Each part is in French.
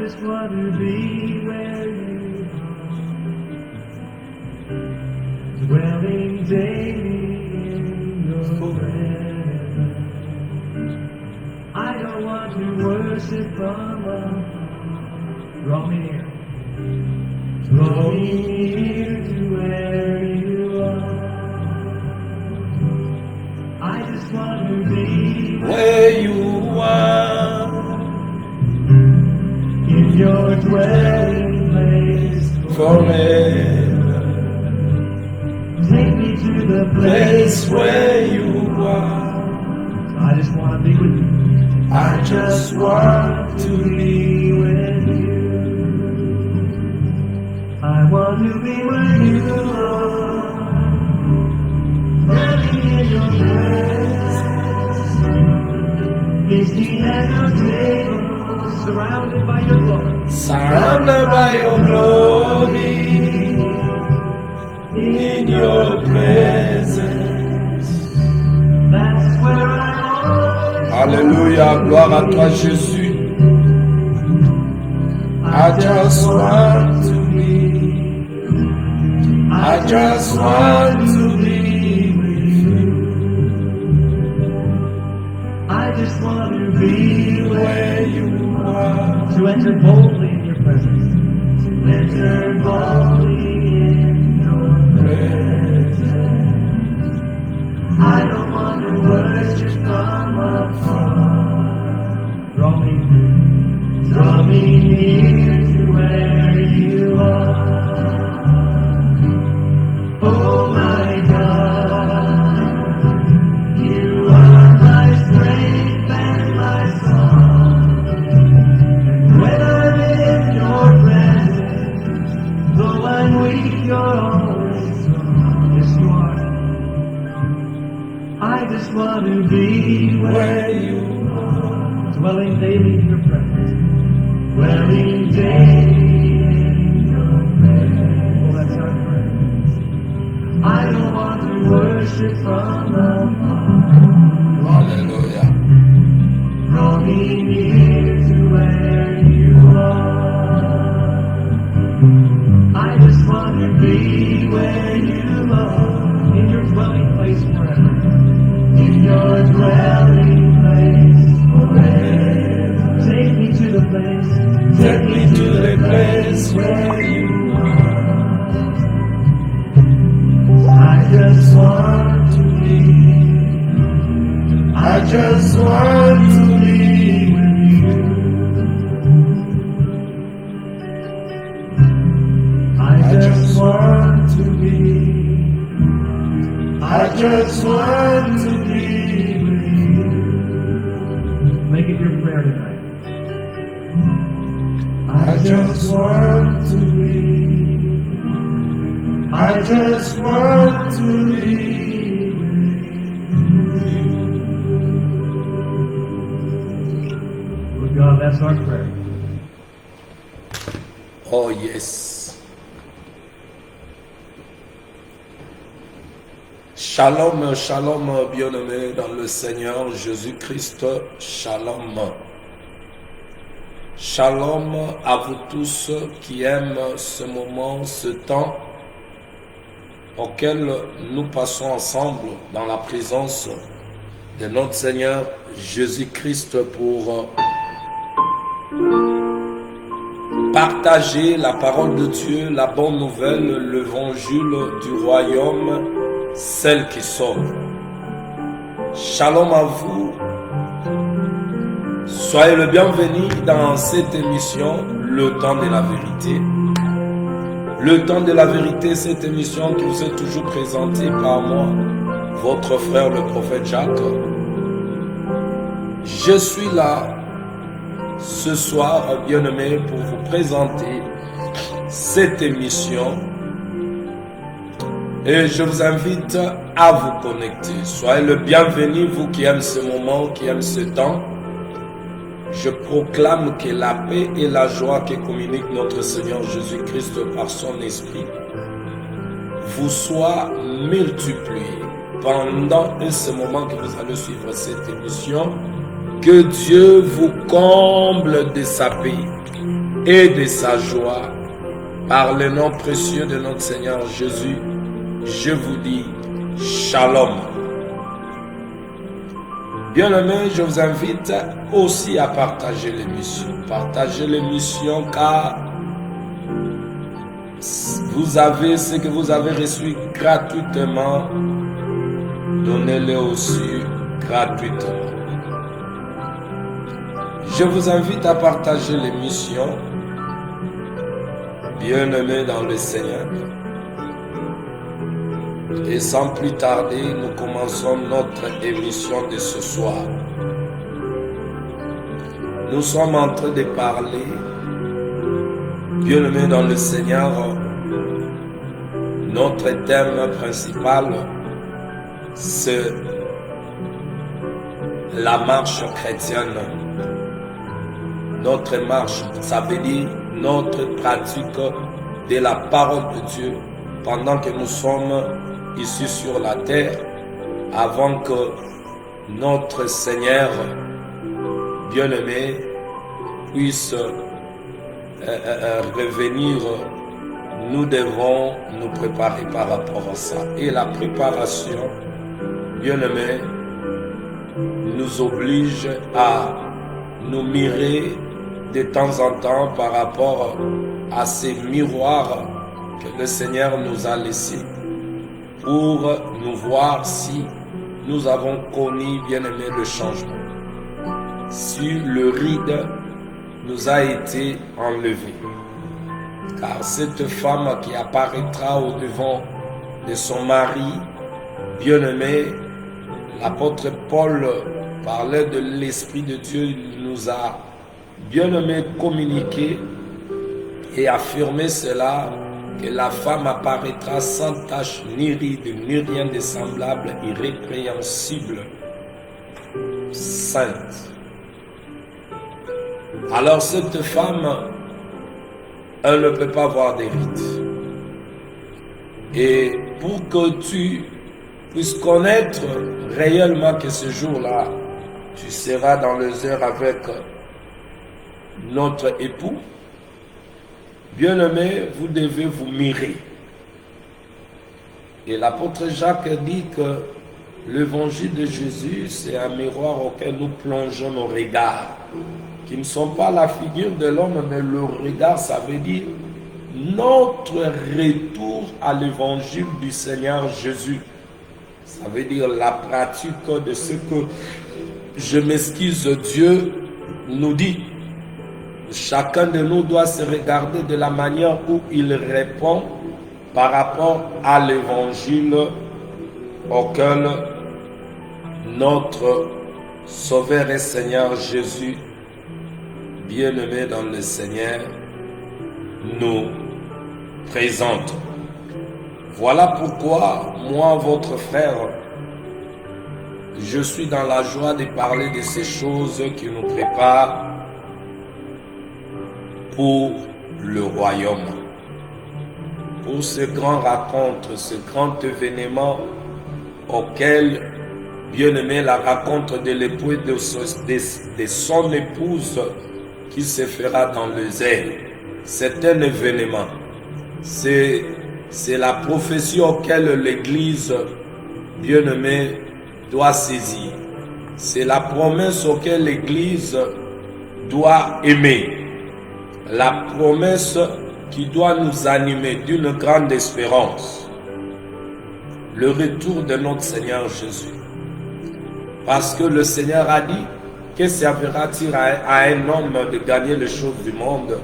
just want to be where you are, dwelling daily in your presence. I don't want to worship from afar. Draw me near. Draw me near to where you are. I just want to be where you are. In your dwelling place Forever. Take me to the Place where you are. I just want to be with you. I just want to be with you. I want to be where you are. Living in your presence. Feasting at your table. Surrounded by your glory. Surrounded by your glory. In your presence. That's where I want. Alléluia, gloire à toi Jésus. I just want to be. I just want to be with you. I just want to be Where you are. to enter boldly in your presence. To enter boldly in your presence. I don't want to worship from afar. Draw me near to where you are. Oh my God, you are my strength and my song. And when I'm in your presence, though I'm weak, you're always strong. Yes, you are. I just want to be where you are, dwelling daily in your presence, dwelling daily in your presence. Oh, that's our prayer. I don't want to worship from afar. Alléluia. Draw me near to where you are. I just want to be where you are, in your dwelling place forever. In your dwelling place forever. Take me to the place. Take me to the place where you are. I just want to be. I just want to be with you. I just want to be. I just want to be with you. Make it your prayer tonight. I just want to be. I just want to be with you. Lord God, that's our prayer. Oh yes. Shalom, shalom, bien-aimés dans le Seigneur Jésus-Christ. Shalom. Shalom à vous tous qui aiment ce moment, ce temps auquel nous passons ensemble dans la présence de notre Seigneur Jésus-Christ pour partager la parole de Dieu, la bonne nouvelle, l'évangile du royaume, celle qui sauve. Shalom à vous. Soyez le bienvenu dans cette émission, Le temps de la vérité. Le temps de la vérité, cette émission qui vous est toujours présentée par moi, votre frère le prophète Jacques. Je suis là ce soir, bien-aimé, pour vous présenter cette émission. Et je vous invite à vous connecter. Soyez le bienvenu, vous qui aimez ce moment, qui aimez ce temps. Je proclame que la paix et la joie que communique notre Seigneur Jésus-Christ par son Esprit vous soient multipliés pendant ce moment que vous allez suivre cette émission. Que Dieu vous comble de sa paix. et de sa joie. Par le nom précieux de notre Seigneur Jésus, je vous dis Shalom. Bien-aimés, je vous invite aussi à partager l'émission. Partagez l'émission car vous avez ce que vous avez reçu gratuitement, donnez-le aussi gratuitement. Je vous invite à partager l'émission. Bien-aimés dans le Seigneur. Et sans plus tarder, nous commençons notre émission de ce soir. Nous sommes en train de parler, bien-aimés dans le Seigneur, notre thème principal, c'est la marche chrétienne. Notre marche, ça veut dire notre pratique de la parole de Dieu pendant que nous sommes ici sur la terre, avant que notre Seigneur bien-aimé puisse revenir. Nous devons nous préparer par rapport à ça. Et la préparation, bien-aimé, nous oblige à nous mirer de temps en temps par rapport à ces miroirs que le Seigneur nous a laissés pour nous voir si nous avons connu, bien-aimé, le changement. Si le ride nous a été enlevé. Car cette femme qui apparaîtra au-devant de son mari, bien-aimé, l'apôtre Paul parlait de l'Esprit de Dieu, il nous a bien-aimé communiqué et affirmé cela, que la femme apparaîtra sans tache, ni ride, ni rien de semblable, irrépréhensible, sainte. Alors cette femme, elle ne peut pas voir des rides. Et pour que tu puisses connaître réellement que ce jour-là, tu seras dans les heures avec notre époux, bien-aimé, vous devez vous mirer. Et l'apôtre Jacques dit que l'évangile de Jésus, c'est un miroir auquel nous plongeons nos regards, qui ne sont pas la figure de l'homme, mais le regard, ça veut dire notre retour à l'évangile du Seigneur Jésus. Ça veut dire la pratique de ce que, je m'excuse, Dieu nous dit. Chacun de nous doit se regarder de la manière où il répond par rapport à l'évangile auquel notre Sauveur et Seigneur Jésus, bien-aimé dans le Seigneur, nous présente. Voilà pourquoi, moi, votre frère, je suis dans la joie de parler de ces choses qui nous préparent pour le royaume, pour ce grand rencontre, ce grand événement auquel, bien-aimé, la rencontre de l'époux et de son épouse qui se fera dans les airs. C'est un événement. C'est la prophétie auquel l'Église, bien-aimée, doit saisir. C'est la promesse auquel l'Église doit aimer. La promesse qui doit nous animer d'une grande espérance. Le retour de notre Seigneur Jésus. Parce que le Seigneur a dit, que servira-t-il à un homme de gagner les choses du monde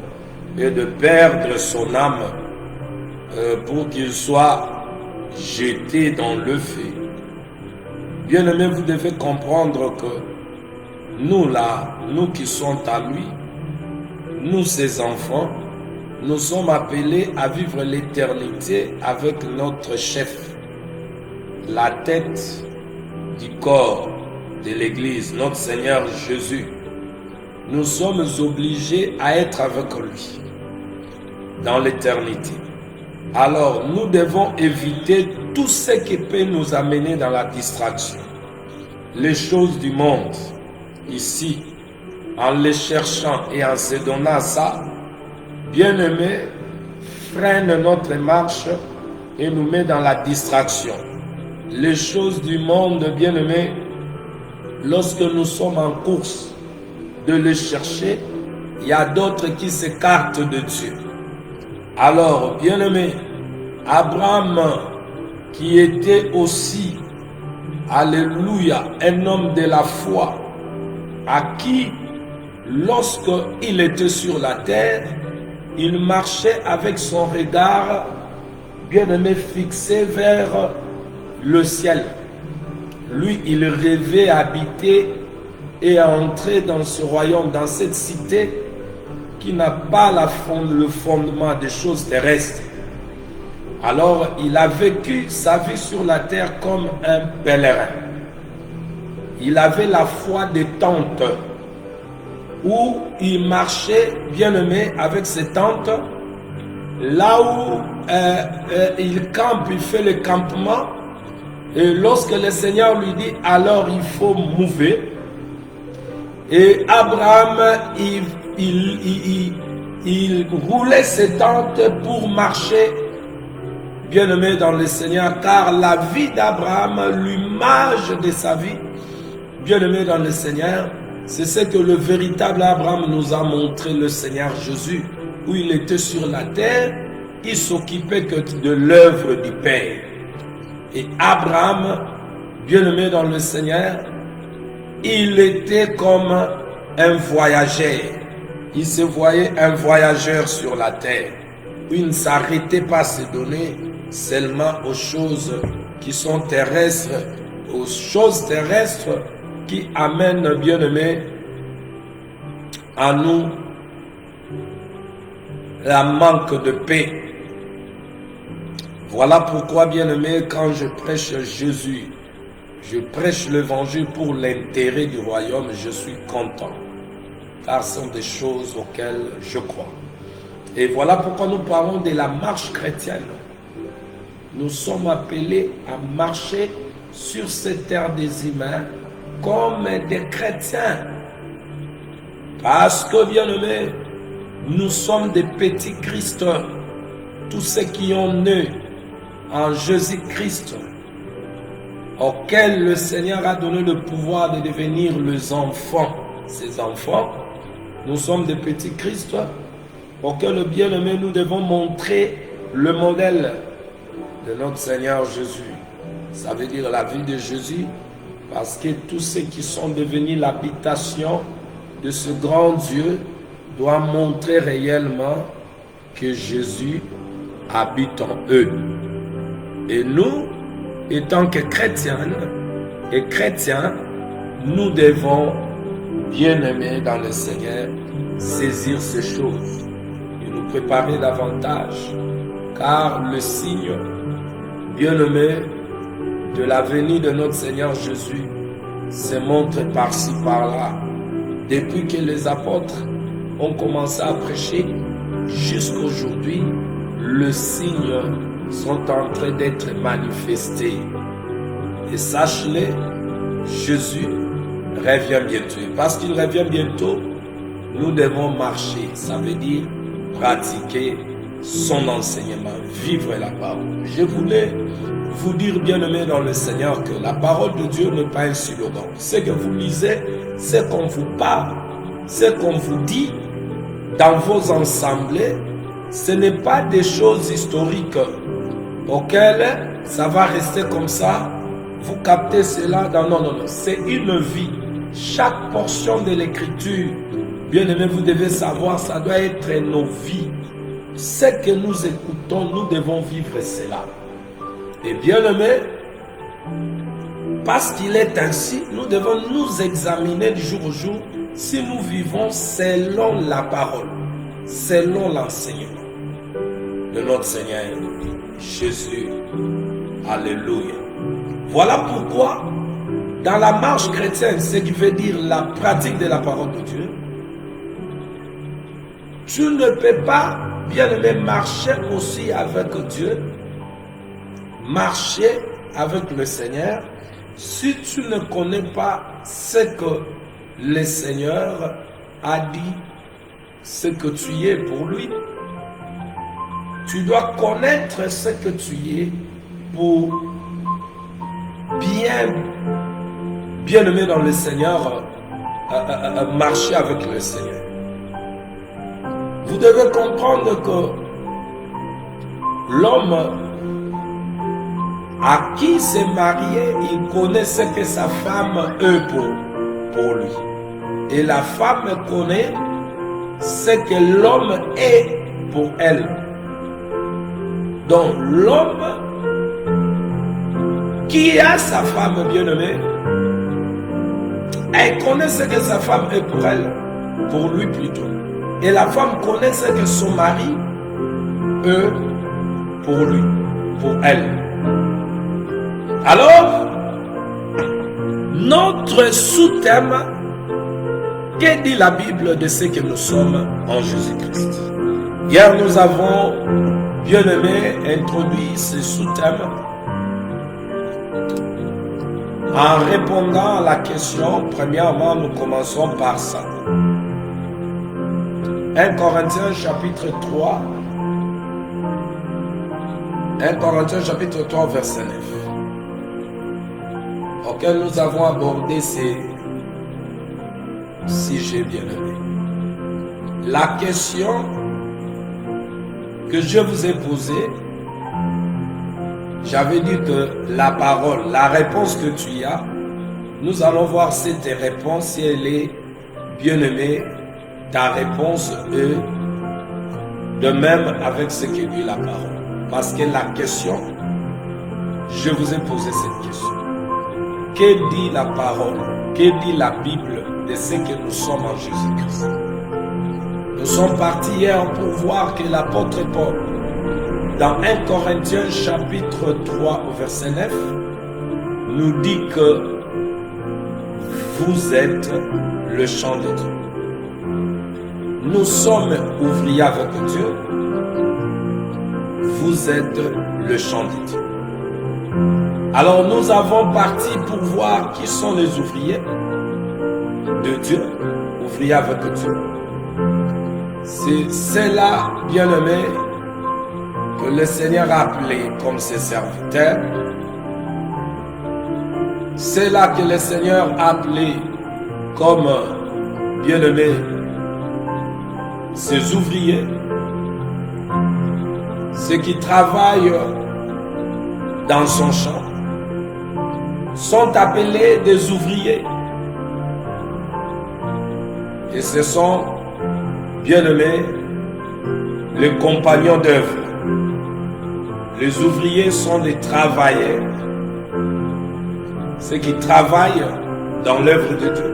et de perdre son âme pour qu'il soit jeté dans le feu? Bien-aimés, vous devez comprendre que nous là, nous qui sommes à lui, nous ses enfants, nous sommes appelés à vivre l'éternité avec notre chef, la tête du corps de l'Église, notre Seigneur Jésus. Nous sommes obligés à être avec lui dans l'éternité. Alors, nous devons éviter tout ce qui peut nous amener dans la distraction. Les choses du monde, ici, en les cherchant et en se donnant ça, bien-aimé, freine notre marche et nous met dans la distraction. Les choses du monde, bien-aimé, lorsque nous sommes en course de les chercher, il y a d'autres qui s'écartent de Dieu. Alors, bien-aimé, Abraham, qui était aussi, alléluia, un homme de la foi, à qui, lorsqu'il était sur la terre, il marchait avec son regard, bien-aimé, fixé vers le ciel. Lui, il rêvait habiter et entrer dans ce royaume, dans cette cité qui n'a pas le fondement des choses terrestres. Alors, il a vécu sa vie sur la terre comme un pèlerin. Il avait la foi des tentes, où il marchait, bien-aimé, avec ses tentes, là où il campe, il fait le campement, et lorsque le Seigneur lui dit, alors il faut mouver, et Abraham, il roulait ses tentes pour marcher, bien-aimé dans le Seigneur, car la vie d'Abraham, l'image de sa vie, bien-aimé dans le Seigneur, c'est ce que le véritable Abraham nous a montré, le Seigneur Jésus, où il était sur la terre, il s'occupait que de l'œuvre du Père. Et Abraham, bien-aimé dans le Seigneur, il était comme un voyageur. Il se voyait un voyageur sur la terre, où il ne s'arrêtait pas à se donner seulement aux choses qui sont terrestres, aux choses terrestres qui amènent, bien-aimé, à nous la manque de paix. Voilà pourquoi, bien-aimé, quand je prêche Jésus, je prêche l'évangile pour l'intérêt du royaume, je suis content, car ce sont des choses auxquelles je crois. Et voilà pourquoi nous parlons de la marche chrétienne. Nous sommes appelés à marcher sur cette terre des humains comme des chrétiens. Parce que, bien-aimés, nous sommes des petits Christ. Tous ceux qui ont né en Jésus-Christ, auxquels le Seigneur a donné le pouvoir de devenir les enfants. Ces enfants, nous sommes des petits Christ, auxquels, bien-aimés, nous devons montrer le modèle de notre Seigneur Jésus. Ça veut dire la vie de Jésus, parce que tous ceux qui sont devenus l'habitation de ce grand Dieu doivent montrer réellement que Jésus habite en eux. Et nous, étant que chrétiennes et chrétiens, nous devons, bien aimer dans le Seigneur, saisir ces choses et nous préparer davantage, car le signe, bien aimé, de la venue de notre Seigneur Jésus se montre par-ci, par-là. Depuis que les apôtres ont commencé à prêcher, jusqu'à aujourd'hui, les signes sont en train d'être manifestés. Et sache-le, Jésus revient bientôt. Et parce qu'il revient bientôt, nous devons marcher. Ça veut dire pratiquer son enseignement, vivre la parole. Je voulais vous dire, bien-aimés dans le Seigneur, que la parole de Dieu n'est pas un slogan. Ce que vous lisez, ce qu'on vous parle, ce qu'on vous dit dans vos assemblées, ce n'est pas des choses historiques auxquelles ça va rester comme ça. Vous captez cela dans... Non, c'est une vie. Chaque portion de l'écriture, bien-aimés, vous devez savoir, ça doit être nos vies. Ce que nous écoutons, nous devons vivre cela. Et bien-aimés, parce qu'il est ainsi, nous devons nous examiner du jour au jour si nous vivons selon la parole, selon l'enseignement de notre Seigneur Jésus. Alléluia. Voilà pourquoi, dans la marche chrétienne, ce qui veut dire la pratique de la parole de Dieu, tu ne peux pas, bien-aimé, marcher aussi avec Dieu, marcher avec le Seigneur, si tu ne connais pas ce que le Seigneur a dit, ce que tu es pour lui, Tu dois connaître ce que tu es pour bien aimer dans le Seigneur, marcher avec le Seigneur. Vous devez comprendre que l'homme à qui il s'est marié, il connaît ce que sa femme est pour lui. Et la femme connaît ce que l'homme est pour elle. Donc l'homme qui a sa femme bien-aimée, elle connaît ce que sa femme est pour elle, pour lui plutôt. Et la femme connaît ce que son mari est pour lui, pour elle. Alors, notre sous-thème, que dit la Bible de ce que nous sommes en Jésus-Christ? Hier, nous avons bien aimé introduit ce sous-thème en répondant à la question. Premièrement, nous commençons par ça. 1 Corinthiens chapitre 3. 1 Corinthiens chapitre 3 verset 9. Auquel nous avons abordé ces sujets bien-aimés. La question que je vous ai posée, j'avais dit que la parole, la réponse que tu as, nous allons voir si tes réponses, si elle est bien-aimée, ta réponse est de même avec ce que dit la parole. Parce que la question, je vous ai posé cette question. Que dit la parole? Que dit la Bible de ce que nous sommes en Jésus-Christ? Nous sommes partis hier pour voir que l'apôtre Paul, dans 1 Corinthiens chapitre 3 au verset 9, nous dit que vous êtes le champ de Dieu. Nous sommes ouvriers avec Dieu. Vous êtes le champ de Dieu. Alors nous avons parti pour voir qui sont les ouvriers de Dieu, ouvriers avec Dieu. C'est là, bien-aimé, que le Seigneur a appelé comme ses serviteurs. C'est là que le Seigneur a appelé comme, bien-aimé, ses ouvriers. Ceux qui travaillent dans son champ sont appelés des ouvriers. Et ce sont, bien-aimés, les compagnons d'œuvre. Les ouvriers sont des travailleurs. Ceux qui travaillent dans l'œuvre de Dieu.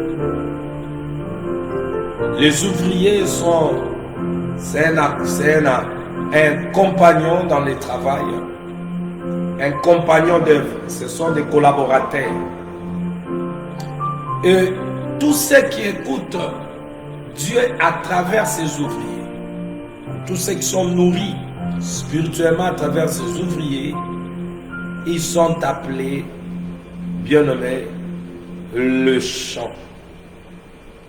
Les ouvriers sont, c'est un compagnon dans le travail. Un compagnon d'œuvre. Ce sont des collaborateurs. Et tous ceux qui écoutent Dieu à travers ses ouvriers, tous ceux qui sont nourris spirituellement à travers ses ouvriers, ils sont appelés, bien-aimés, le champ.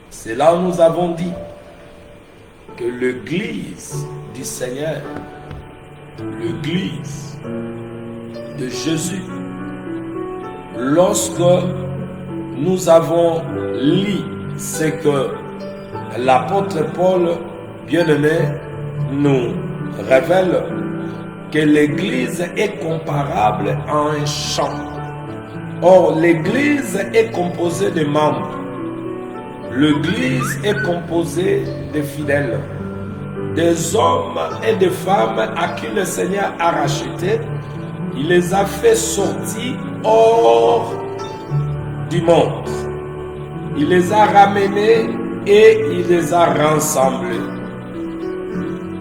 C'est là où nous avons dit que l'Église du Seigneur, l'Église de Jésus, lorsque nous avons lu ce que l'apôtre Paul, bien-aimé, nous révèle, que l'Église est comparable à un champ. Or, l'Église est composée de membres. L'Église est composée de fidèles, des hommes et des femmes à qui le Seigneur a racheté. Il les a fait sortir hors du monde. Il les a ramenés et il les a rassemblés.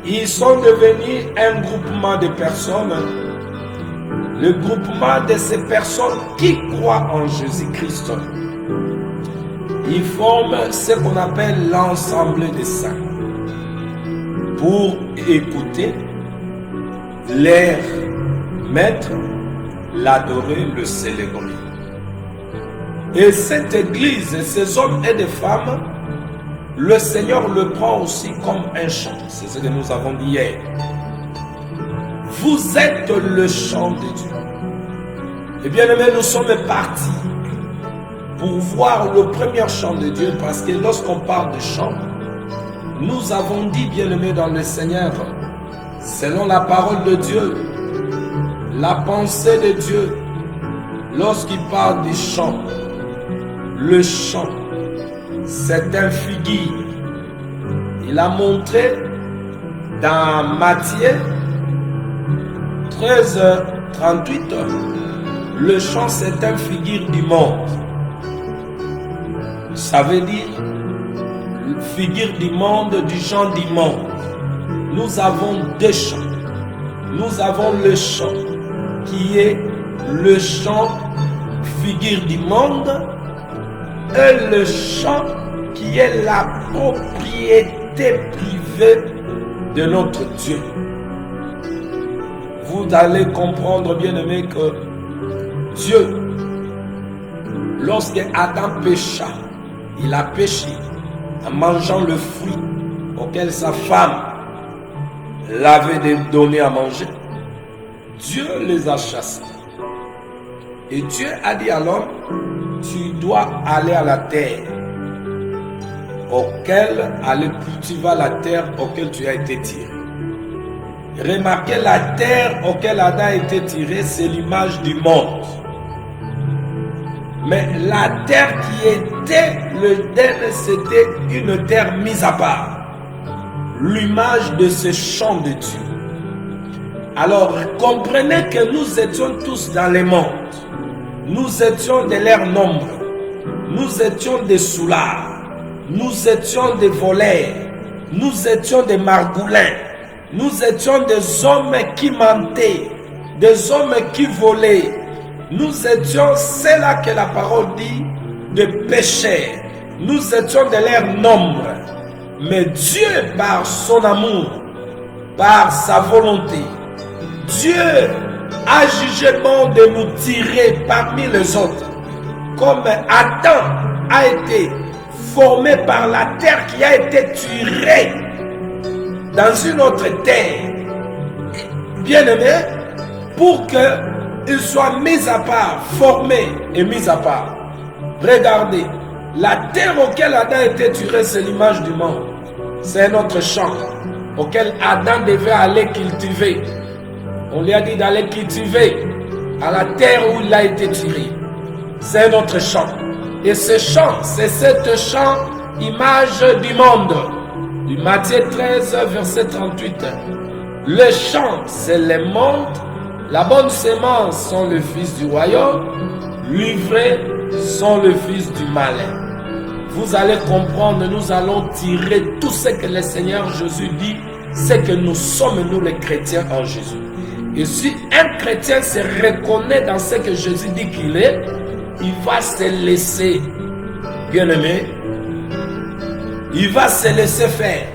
Ils sont devenus un groupement de personnes. Le groupement de ces personnes qui croient en Jésus-Christ. Ils forment ce qu'on appelle l'ensemble des saints. Pour écouter, leur maître, l'adorer, le célébrer. Et cette église, ces hommes et des femmes, le Seigneur le prend aussi comme un champ. C'est ce que nous avons dit hier. Vous êtes le chant de Dieu. Et bien aimé, nous sommes partis pour voir le premier chant de Dieu, parce que lorsqu'on parle de chant, nous avons dit, bien aimé dans le Seigneur, selon la parole de Dieu, la pensée de Dieu, lorsqu'il parle du chant, le chant, c'est un figure. Il a montré dans Matthieu 13, 38, le chant c'est un figure du monde. Ça veut dire figure du monde, du chant du monde. Nous avons deux chants. Nous avons le chant qui est le chant figure du monde et le chant qui est la propriété privée de notre Dieu. Vous allez comprendre, bien aimé, que Dieu, lorsque Adam pécha, il a péché en mangeant le fruit auquel sa femme l'avait donné à manger. Dieu les a chassés. Et Dieu a dit à l'homme, tu dois aller à la terre aller cultiver la terre auquel tu as été tiré. Remarquez, la terre auquel Adam a été tiré, c'est l'image du monde. Mais la terre qui était l'Éden, c'était une terre mise à part. L'image de ce champ de Dieu. Alors, comprenez que nous étions tous dans le monde. Nous étions de leur nombre. Nous étions des soulards. Nous étions des voleurs. Nous étions des margoulins. Nous étions des hommes qui mentaient. Des hommes qui volaient. Nous étions, c'est là que la parole dit, de pécheurs. Nous étions de leur nombre. Mais Dieu, par son amour, par sa volonté, Dieu a jugé bon de nous tirer parmi les autres. Comme Adam a été formé par la terre qui a été tirée dans une autre terre, bien aimé, pour qu'il soit mis à part, formé et mis à part. Regardez, la terre auquel Adam a été tiré, c'est l'image du monde. C'est notre champ auquel Adam devait aller cultiver. On lui a dit d'aller cultiver à la terre où il a été tiré. C'est notre champ. Et ce champ, c'est cette champ, image du monde. Du Matthieu 13, verset 38. Le champ, c'est le monde. La bonne semence sont le fils du royaume. L'ivraie sont le fils du malin. Vous allez comprendre, nous allons tirer tout ce que le Seigneur Jésus dit, c'est que nous sommes, nous les chrétiens en Jésus. Et si un chrétien se reconnaît dans ce que Jésus dit qu'il est, il va se laisser, bien aimé, il va se laisser faire.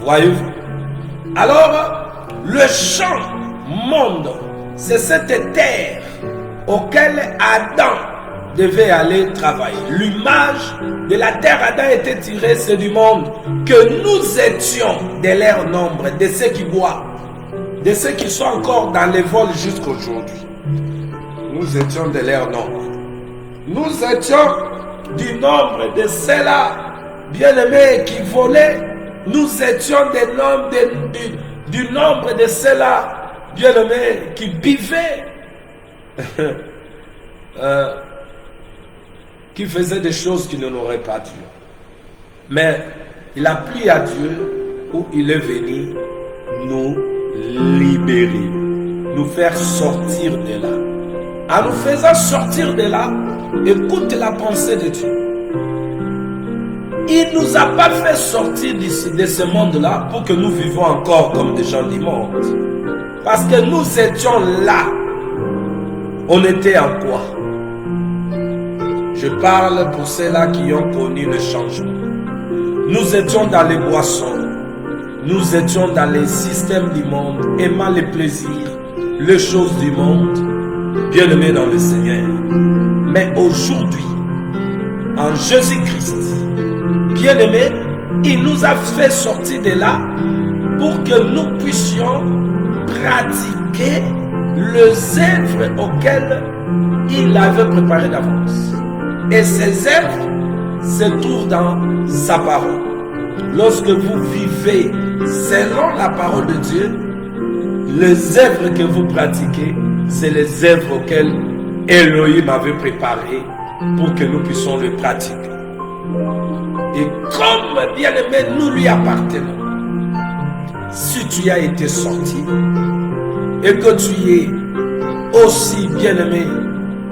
Voyez-vous? Alors, le champ monde, c'est cette terre auquel Adam devait aller travailler. L'image de la terre Adam était tirée, c'est du monde, que nous étions de leur nombre, de ceux qui boivent, de ceux qui sont encore dans les vols jusqu'aujourd'hui. Nous étions de leur nombre. Nous étions du nombre de ceux-là, bien-aimés, qui volaient. Nous étions du nombre de ceux-là, bien-aimés, qui buvaient. Qui faisait des choses qu'il n'aurait pas dû. Mais il a plu à Dieu où il est venu nous libérer, nous faire sortir de là. En nous faisant sortir de là, écoute la pensée de Dieu. Il ne nous a pas fait sortir de ce monde-là pour que nous vivions encore comme des gens du monde. Parce que nous étions là. On était en quoi? Je parle pour ceux-là qui ont connu le changement. Nous étions dans les boissons. Nous étions dans les systèmes du monde, aimant les plaisirs, les choses du monde, bien aimés dans le Seigneur. Mais aujourd'hui, en Jésus-Christ, bien aimé, il nous a fait sortir de là pour que nous puissions pratiquer les œuvres auxquelles il avait préparé d'avance. Et ces œuvres se trouvent dans sa parole. Lorsque vous vivez selon la parole de Dieu, les œuvres que vous pratiquez, c'est les œuvres auxquelles Elohim avait préparées pour que nous puissions les pratiquer. Et comme bien-aimé, nous lui appartenons. Si tu as été sorti et que tu es aussi bien-aimé,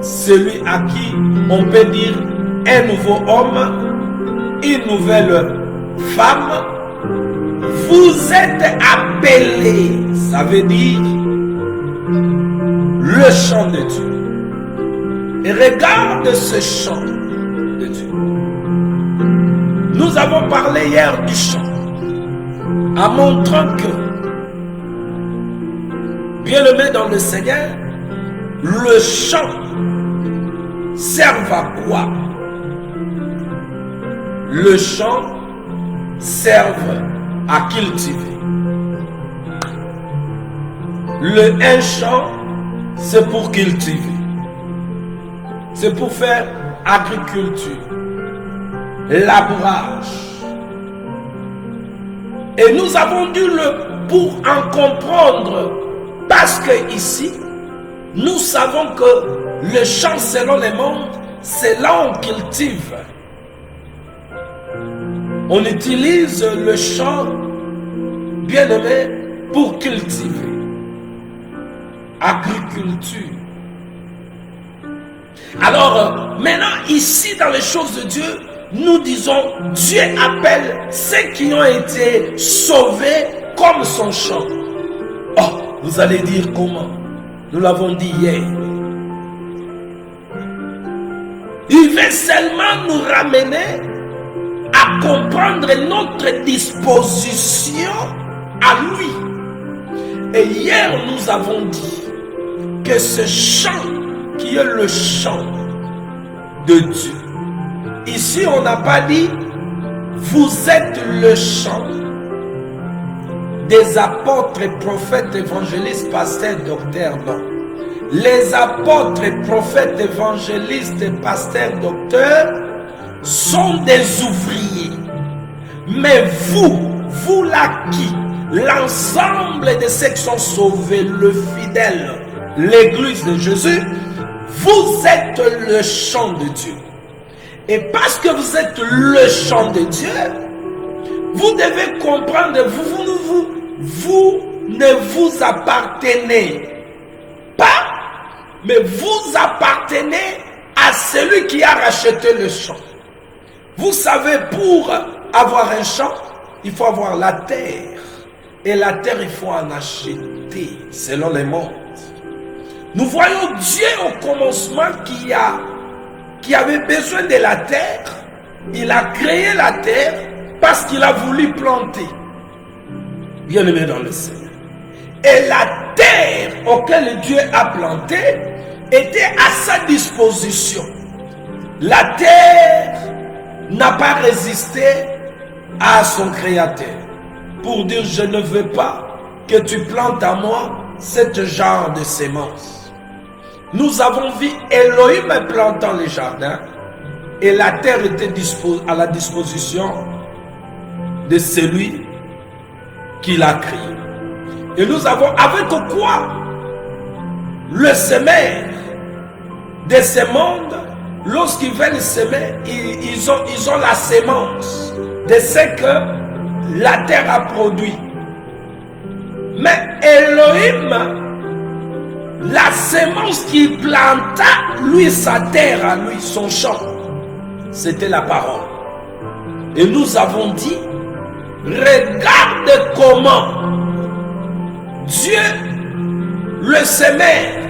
celui à qui on peut dire un nouveau homme, une nouvelle femme, vous êtes appelés, ça veut dire le chant de Dieu. Et regarde ce chant de Dieu. Nous avons parlé hier du chant, en montrant que, bien-aimé dans le Seigneur, le chant sert à quoi? Le chant sert à cultiver. Un champ, c'est pour cultiver. C'est pour faire agriculture, labourage. Et nous avons dû pour en comprendre, parce que ici, nous savons que le champ selon les mondes, c'est là où on cultive. On utilise le champ, bien-aimé, pour cultiver. Agriculture. Alors, maintenant, ici, dans les choses de Dieu, nous disons, Dieu appelle ceux qui ont été sauvés comme son champ. Oh, vous allez dire comment? Nous l'avons dit hier. Il veut seulement nous ramener à comprendre notre disposition à lui. Et hier, nous avons dit que ce chant qui est le chant de Dieu. Ici, on n'a pas dit vous êtes le chant des apôtres, prophètes, évangélistes, pasteurs, docteurs, non. Les apôtres, prophètes, évangélistes, pasteurs, docteurs sont des ouvriers. Mais vous là qui, l'ensemble de ceux qui sont sauvés, le fidèle, l'église de Jésus, vous êtes le chant de Dieu. Et parce que vous êtes le chant de Dieu, vous devez comprendre, vous ne vous appartenez pas, mais vous appartenez à celui qui a racheté le champ. Vous savez, pour avoir un champ, il faut avoir la terre. Et la terre, il faut en acheter, selon les mondes. Nous voyons Dieu au commencement qui avait besoin de la terre. Il a créé la terre parce qu'il a voulu planter. Bien aimé dans le Seigneur. Et la terre auquel Dieu a planté était à sa disposition. La terre n'a pas résisté à son créateur pour dire je ne veux pas que tu plantes à moi ce genre de sémence. Nous avons vu Elohim plantant les jardins et la terre était à la disposition de celui qui l'a créé. Et nous avons avec quoi le semeur de ce monde, lorsqu'ils viennent semer, ils ont la sémence de ce que la terre a produit. Mais Elohim, la sémence qu'il planta, lui, sa terre à lui, son champ, c'était la parole. Et nous avons dit, regarde comment Dieu, le semeur,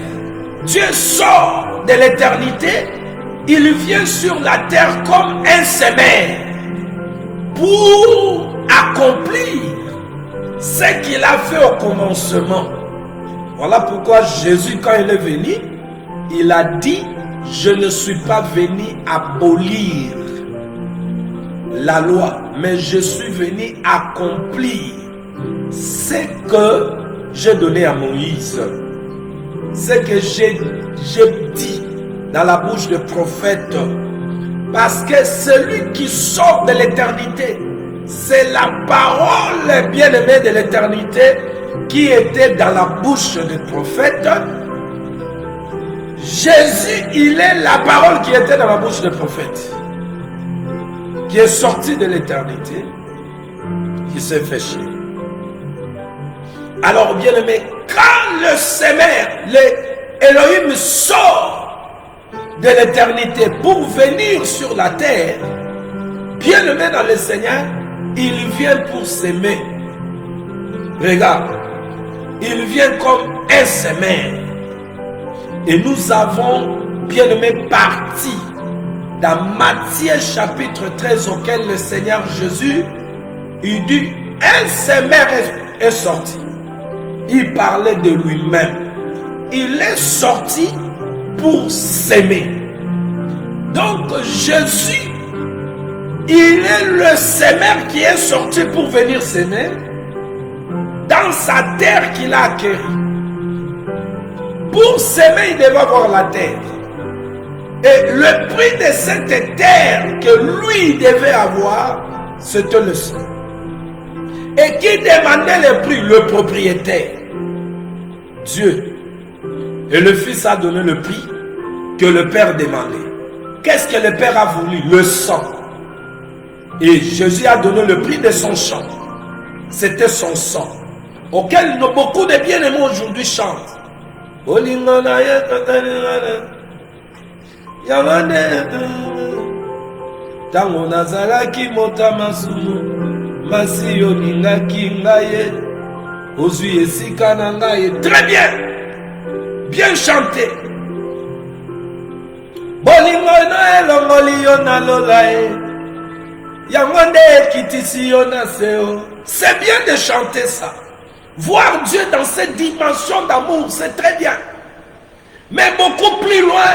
Dieu sort de l'éternité, il vient sur la terre comme un semeur pour accomplir ce qu'il a fait au commencement. Voilà pourquoi Jésus, quand il est venu, il a dit, je ne suis pas venu abolir la loi, mais je suis venu accomplir ce que j'ai donné à Moïse, ce que j'ai dit dans la bouche des prophètes, parce que celui qui sort de l'éternité, c'est la parole bien-aimée de l'éternité qui était dans la bouche des prophètes. Jésus, il est la parole qui était dans la bouche des prophètes, qui est sorti de l'éternité, qui s'est fait chier. Alors, bien-aimé, quand le sémère, Elohim sort de l'éternité pour venir sur la terre, bien-aimé dans le Seigneur, il vient pour s'aimer. Regarde, il vient comme un sémère. Et nous avons, bien-aimé, parti dans Matthieu chapitre 13, auquel le Seigneur Jésus, il dit, un sémère est sorti. Il parlait de lui-même. Il est sorti pour s'aimer. Donc Jésus, il est le sémère qui est sorti pour venir s'aimer dans sa terre qu'il a acquérie. Pour s'aimer, il devait avoir la terre. Et le prix de cette terre que lui devait avoir, c'était le sang. Et qui demandait le prix? Le propriétaire, Dieu. Et le Fils a donné le prix que le Père demandait. Qu'est-ce que le Père a voulu? Le sang. Et Jésus a donné le prix de son sang. C'était son sang, auquel beaucoup de bien-aimés aujourd'hui chantent. Tango nazalaki motama sumu masi oningaki ngaye ozwi esika na ngaye. Très bien, bien chanté. Bolingo na elongoli yo na lola e yango nde ekitisi yo na seo. C'est bien de chanter ça. Voir Dieu dans cette dimension d'amour, c'est très bien. Mais beaucoup plus loin,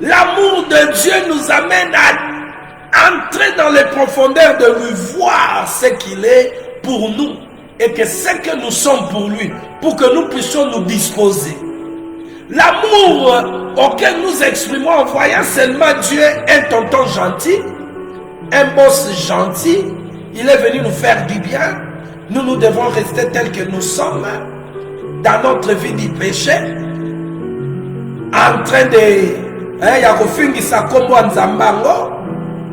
l'amour de Dieu nous amène à entrer dans les profondeurs de lui, voir ce qu'il est pour nous et que ce que nous sommes pour lui, pour que nous puissions nous disposer. L'amour auquel nous exprimons en voyant seulement Dieu, un tonton gentil, un boss gentil, il est venu nous faire du bien. Nous devons rester tels que nous sommes dans notre vie du péché, en train de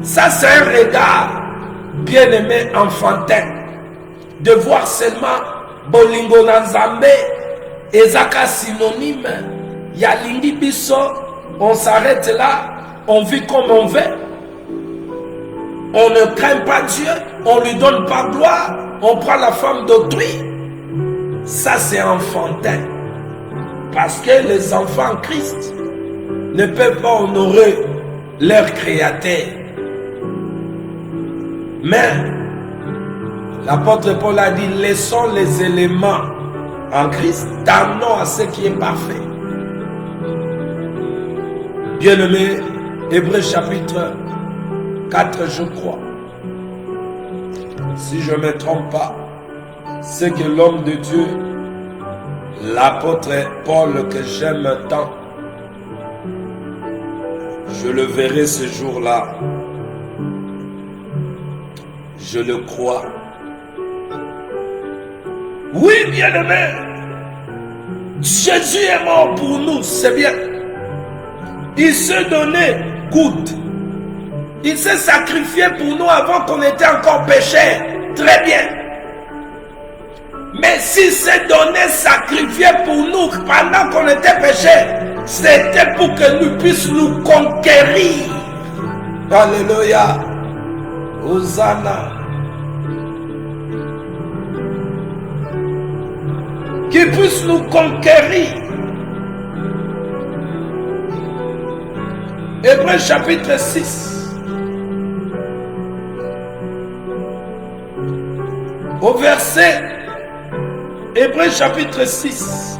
ça c'est un regard bien-aimé enfantin, de voir seulement bolingo na nzambe ezaka synonyme ya lingi biso. On s'arrête là, on vit comme on veut, on ne craint pas Dieu, on lui donne pas gloire, on prend la femme d'autrui. Ça c'est enfantin, parce que les enfants Christ ne peuvent pas honorer leur créateur. Mais l'apôtre Paul a dit, laissons les éléments en Christ, damnons à ce qui est parfait. Bien-aimé, Hébreux chapitre 4, je crois, si je ne me trompe pas, c'est que l'homme de Dieu, l'apôtre Paul que j'aime tant, je le verrai ce jour-là. Je le crois. Oui, bien-aimé, Jésus est mort pour nous, c'est bien. Il s'est donné, écoute, il s'est sacrifié pour nous avant qu'on était encore pécheurs. Très bien. Mais s'il s'est donné, sacrifié pour nous pendant qu'on était pécheurs, c'était pour que nous puissions nous conquérir. Alléluia. Hosanna. Qu'il puisse nous conquérir. Hébreux chapitre 6. Au verset, Hébreux chapitre 6,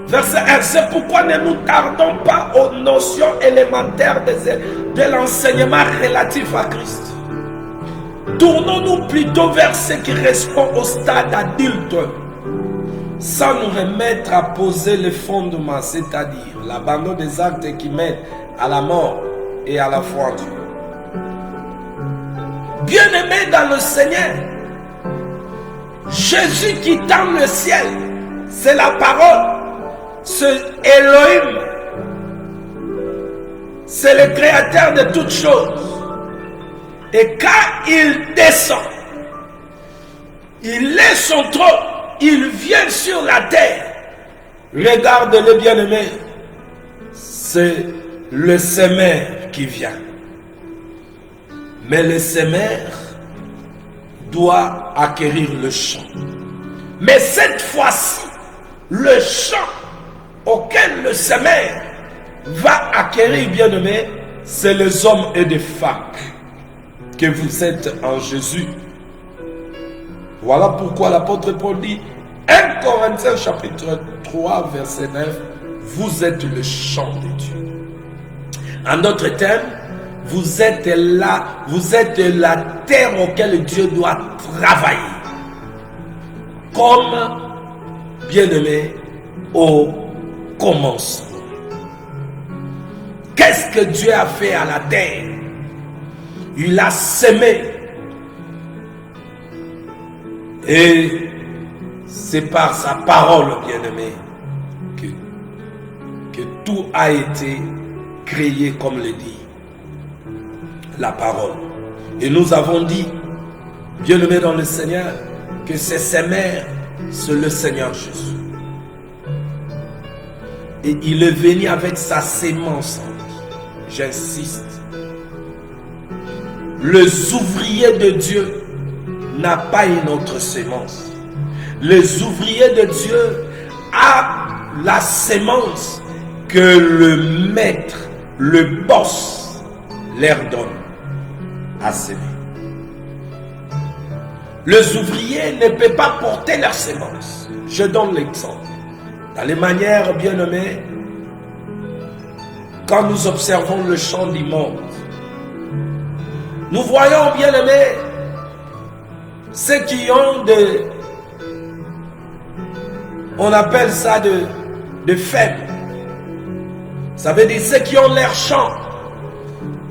verset 1, c'est pourquoi ne nous tardons pas aux notions élémentaires de l'enseignement relatif à Christ. tournons-nous plutôt vers ce qui correspond au stade adulte, sans nous remettre à poser les fondements, c'est-à-dire l'abandon des actes qui mènent à la mort et à la foi en Dieu. Bien-aimés dans le Seigneur, Jésus qui tend le ciel, c'est la parole, c'est Elohim, c'est le créateur de toutes choses. Et quand il descend, il laisse son trône, il vient sur la terre. Regarde-le, bien-aimé, c'est le semeur qui vient. Mais le semeur doit acquérir le champ. Mais cette fois-ci, le champ auquel le semeur va acquérir, bien-aimé, c'est les hommes et les femmes que vous êtes en Jésus. Voilà pourquoi l'apôtre Paul dit, 1 Corinthiens chapitre 3 verset 9, vous êtes le champ de Dieu. En d'autres termes, vous êtes là, vous êtes la terre auquel Dieu doit travailler. Comme, bien-aimé, au commencement. Qu'est-ce que Dieu a fait à la terre? Il a semé. Et c'est par sa parole, bien-aimé, que tout a été créé, comme le dit la parole. Et nous avons dit, bien-aimé dans le Seigneur, que ce semeur, c'est le Seigneur Jésus. Et il est venu avec sa sémence. J'insiste. Les ouvriers de Dieu n'ont pas une autre sémence. Les ouvriers de Dieu ont la sémence que le maître, le boss, leur donne à semer. Les ouvriers ne peuvent pas porter leur sémence. Je donne l'exemple. Dans les manières bien nommées, quand nous observons le champ du monde, nous voyons bien aimés ceux qui ont on appelle ça de faibles. Ça veut dire ceux qui ont leur champ.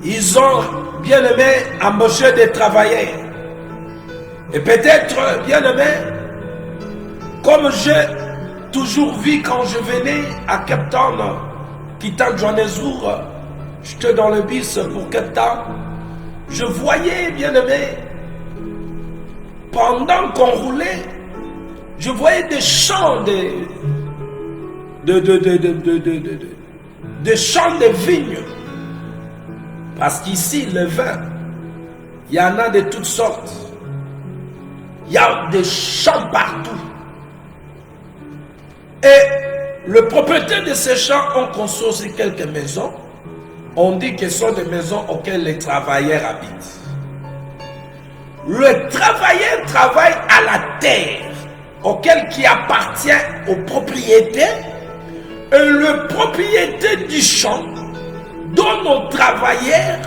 Ils ont bien aimé embauché des travailleurs. Et peut-être bien aimé, comme j'ai toujours vu quand je venais à Cape Town, quittant Johannesburg, j'étais dans le bus pour Cape Town, je voyais, bien aimé, pendant qu'on roulait, je voyais des champs de champs de vignes. Parce qu'ici, le vin, il y en a de toutes sortes. Il y a des champs partout. Et le propriétaire de ces champs ont construit aussi quelques maisons. On dit que ce sont des maisons auxquelles les travailleurs habitent. Le travailleur travaille à la terre, auquel qui appartient au propriétaire. Et le propriétaire du champ donne aux travailleurs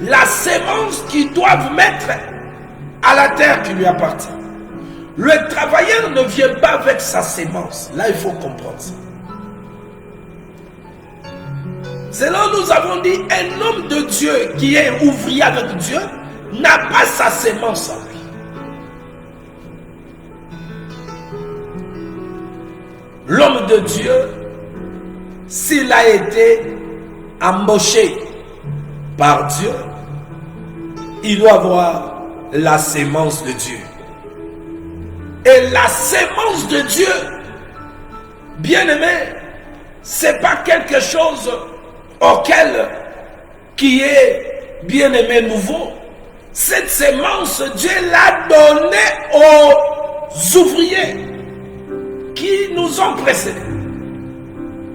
la sémence qu'ils doivent mettre à la terre qui lui appartient. Le travailleur ne vient pas avec sa sémence. Là, il faut comprendre ça. C'est là où nous avons dit, un homme de Dieu qui est ouvrier avec Dieu n'a pas sa sémence en lui. L'homme de Dieu, s'il a été embauché par Dieu, il doit avoir la sémence de Dieu. Et la sémence de Dieu, bien aimé, c'est pas quelque chose auquel qui est bien aimé nouveau. Cette sémence, Dieu l'a donnée aux ouvriers qui nous ont précédés.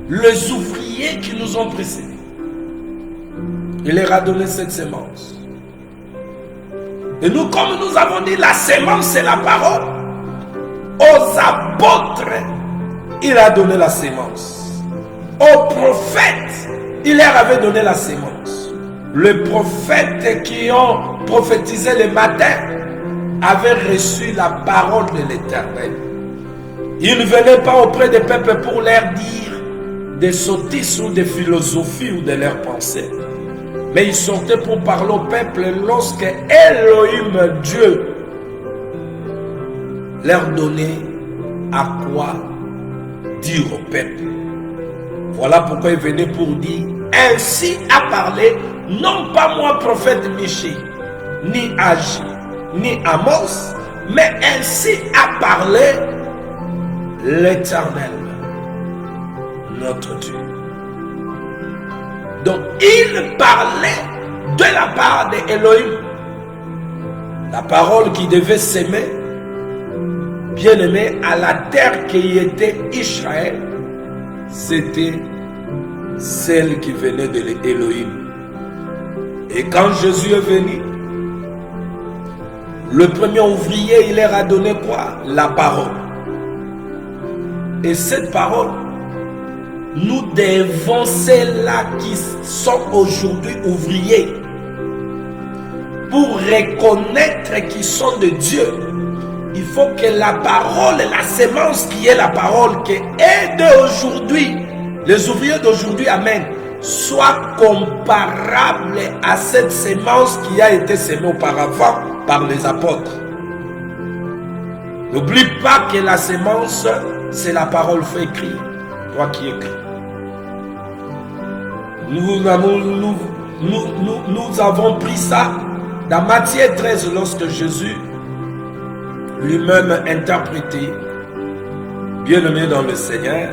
Les ouvriers qui nous ont précédés. Il leur a donné cette sémence. Et nous, comme nous avons dit, la sémence, c'est la parole. Aux apôtres, il a donné la sémence. Aux prophètes, il leur avait donné la sémence. les prophètes qui ont prophétisé le matin avaient reçu la parole de l'Éternel. Ils ne venaient pas auprès des peuples pour leur dire des sottises ou des philosophies ou de leurs pensées. Mais ils sortaient pour parler au peuple lorsque Elohim, Dieu, leur donnait à quoi dire au peuple. Voilà pourquoi ils venaient pour dire, ainsi a parlé, non pas moi, prophète Michi, ni Agi, ni Amos, mais ainsi a parlé l'Éternel, notre Dieu. Donc, il parlait de la part d'Elohim. La parole qui devait s'aimer, bien aimé, à la terre qui était Israël, c'était celle qui venait de l'Elohim. Et quand Jésus est venu, le premier ouvrier, il leur a donné quoi? La parole. Et cette parole, nous devons, ceux-là qui sont aujourd'hui ouvriers, pour reconnaître qu'ils sont de Dieu, il faut que la parole, la sémence qui est la parole qui est d'aujourd'hui, les ouvriers d'aujourd'hui, amen, soit comparable à cette sémence qui a été sémée auparavant par les apôtres. N'oublie pas que la sémence, c'est la parole fait écrire. Toi qui écris. Nous avons pris ça dans Matthieu 13 lorsque Jésus lui-même interprété, bien aimé dans le Seigneur,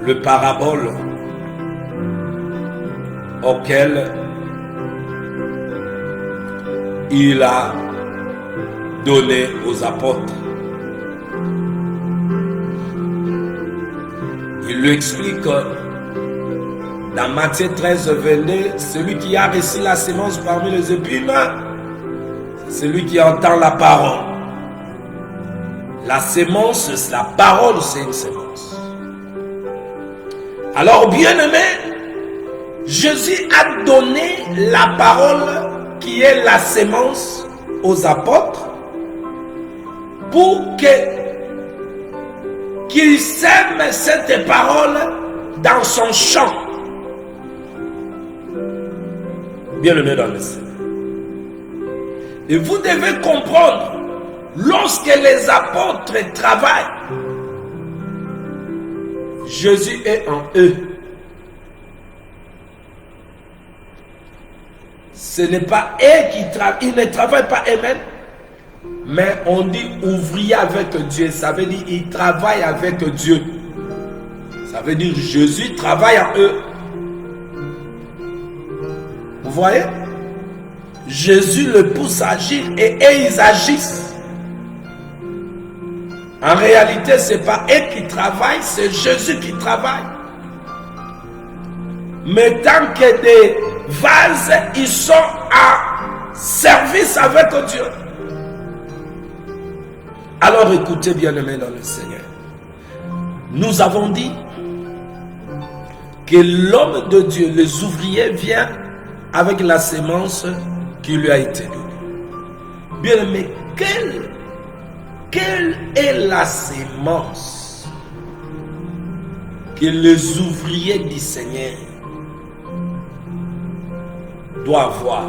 le parabole auquel il a donné aux apôtres. Il lui explique dans Matthieu 13, 22, celui qui a reçu la sémence parmi les épines, c'est celui qui entend la parole. La sémence, c'est la parole, c'est une sémence. Alors, bien aimé, Jésus a donné la parole qui est la sémence aux apôtres pour qu'ils sèment cette parole dans son champ. Bien aimé dans le Seigneur. Et vous devez comprendre, lorsque les apôtres travaillent, Jésus est en eux. Ce n'est pas eux qui travaillent, ils ne travaillent pas eux-mêmes, mais on dit ouvrier avec Dieu, ça veut dire ils travaillent avec Dieu. Ça veut dire Jésus travaille en eux. Vous voyez? Jésus le pousse à agir et ils agissent. En réalité, ce n'est pas eux qui travaillent, c'est Jésus qui travaille. Mais tant que des vases, ils sont en service avec Dieu. Alors écoutez, bien-aimés dans le Seigneur. Nous avons dit que l'homme de Dieu, les ouvriers, vient avec la sémence qui lui a été donnée. Bien-aimé, quelle est la sémence que les ouvriers du Seigneur doivent avoir?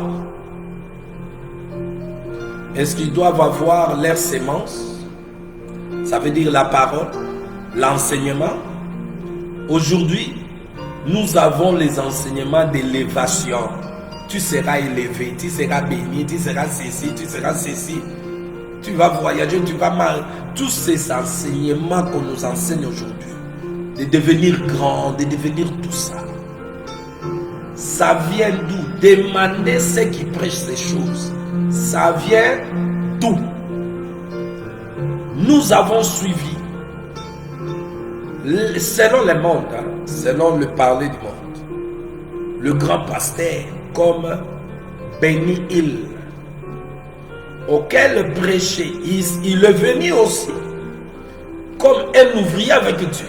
Est-ce qu'ils doivent avoir leur sémence? Ça veut dire la parole, l'enseignement. Aujourd'hui, nous avons les enseignements d'élévation. Tu seras élevé, tu seras béni, tu seras ceci, tu seras ceci. Tu vas voyager, tu vas mal. Tous ces enseignements qu'on nous enseigne aujourd'hui, de devenir grand, de devenir tout ça, ça vient d'où? Demandez ceux qui prêchent ces choses. Ça vient d'où? Nous avons suivi, selon le monde, selon le parler du monde, le grand pasteur comme Benny Hill, auquel prêcher, il est venu aussi comme un ouvrier avec Dieu,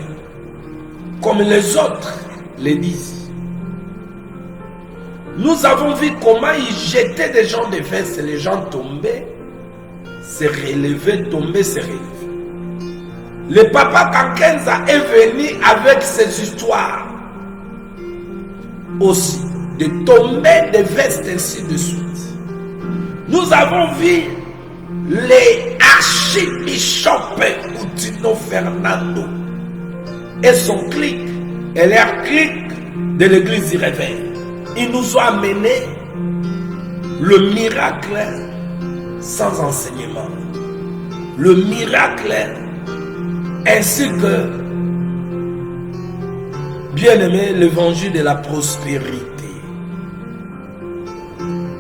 comme les autres le disent. Nous avons vu comment ils jetaient des gens des vestes et les gens tombaient, se relevaient, tombaient, se relevaient. Le papa Kankenza est venu avec ses histoires aussi, de tomber des vestes ainsi de suite. Nous avons vu les archibishops Coutinho Fernando et son clic et leur clic de l'église du réveil. Ils nous ont amené le miracle sans enseignement, le miracle ainsi que, bien aimé, l'évangile de la prospérité.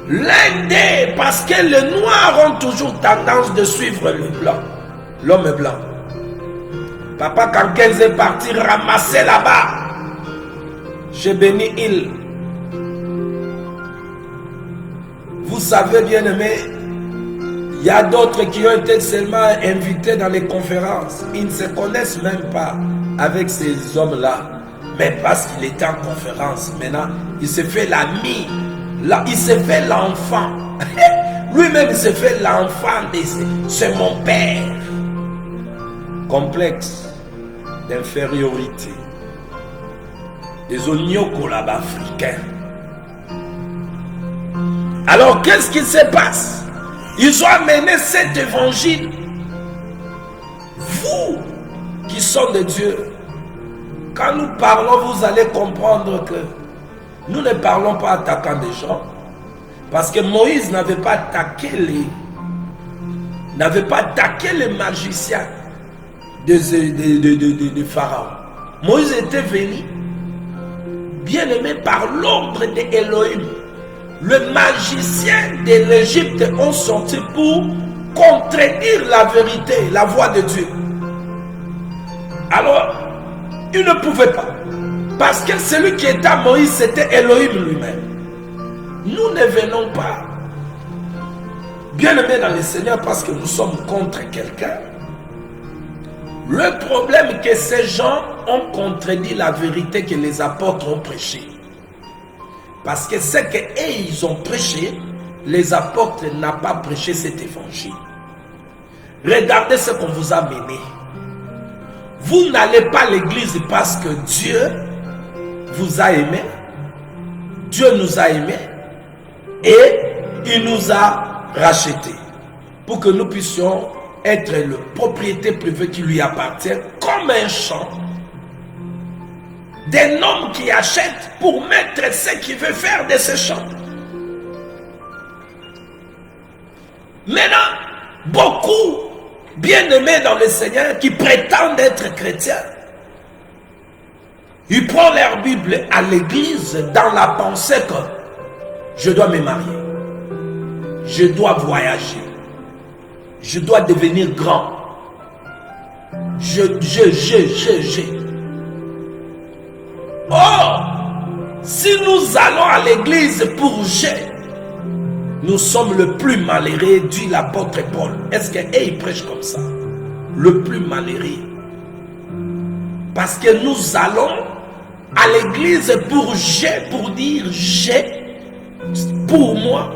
L'un des, parce que les noirs ont toujours tendance de suivre le blanc, l'homme blanc. Papa Kankenza est parti ramasser là-bas, chez Béni Hill. Vous savez, bien aimé, il y a d'autres qui ont été seulement invités dans les conférences. Ils ne se connaissent même pas avec ces hommes-là. Mais parce qu'il était en conférence, maintenant, il se fait l'ami. Là, il se fait l'enfant. Lui-même, il se fait l'enfant. C'est mon père. Complexe d'infériorité. Des oignons là-bas africains. Alors, qu'est-ce qui se passe? Ils ont amené cet évangile. Vous qui sont de Dieu, quand nous parlons, vous allez comprendre que nous ne parlons pas attaquant des gens. Parce que Moïse n'avait pas attaqué les magiciens de Pharaon. Moïse était venu, bien aimé par l'ordre d'Élohim. Les magiciens de l'Égypte ont sorti pour contredire la vérité, la voix de Dieu. Alors, ils ne pouvaient pas. Parce que celui qui était à Moïse, c'était Elohim lui-même. Nous ne venons pas bien aimés dans le Seigneur parce que nous sommes contre quelqu'un. Le problème est que ces gens ont contredit la vérité que les apôtres ont prêchée. Parce que ce qu'ils ont prêché, les apôtres n'ont pas prêché cet évangile. Regardez ce qu'on vous a mené. Vous n'allez pas à l'église parce que Dieu vous a aimé. Dieu nous a aimés. Et il nous a rachetés. Pour que nous puissions être la propriété privée qui lui appartient. Comme un champ. D'un homme qui achète pour mettre ce qu'il veut faire de ce champ. Maintenant, beaucoup bien-aimés dans le Seigneur qui prétendent être chrétiens, ils prennent leur Bible à l'église dans la pensée que je dois me marier, je dois voyager, je dois devenir grand, Oh, si nous allons à l'église pour nous sommes le plus malheureux, dit l'apôtre Paul. Est-ce qu'il prêche comme ça? Le plus malheureux. Parce que nous allons à l'église pour dire pour moi,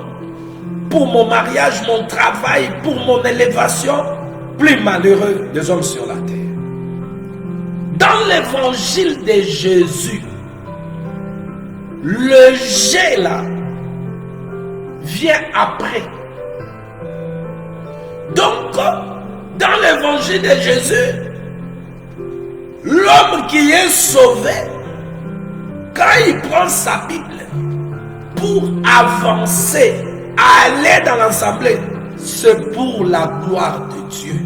pour mon mariage, mon travail, pour mon élévation, plus malheureux des hommes sur la terre. Dans l'évangile de Jésus, le jet là vient après. Donc, dans l'évangile de Jésus, l'homme qui est sauvé, quand il prend sa Bible pour avancer, aller dans l'assemblée, c'est pour la gloire de Dieu.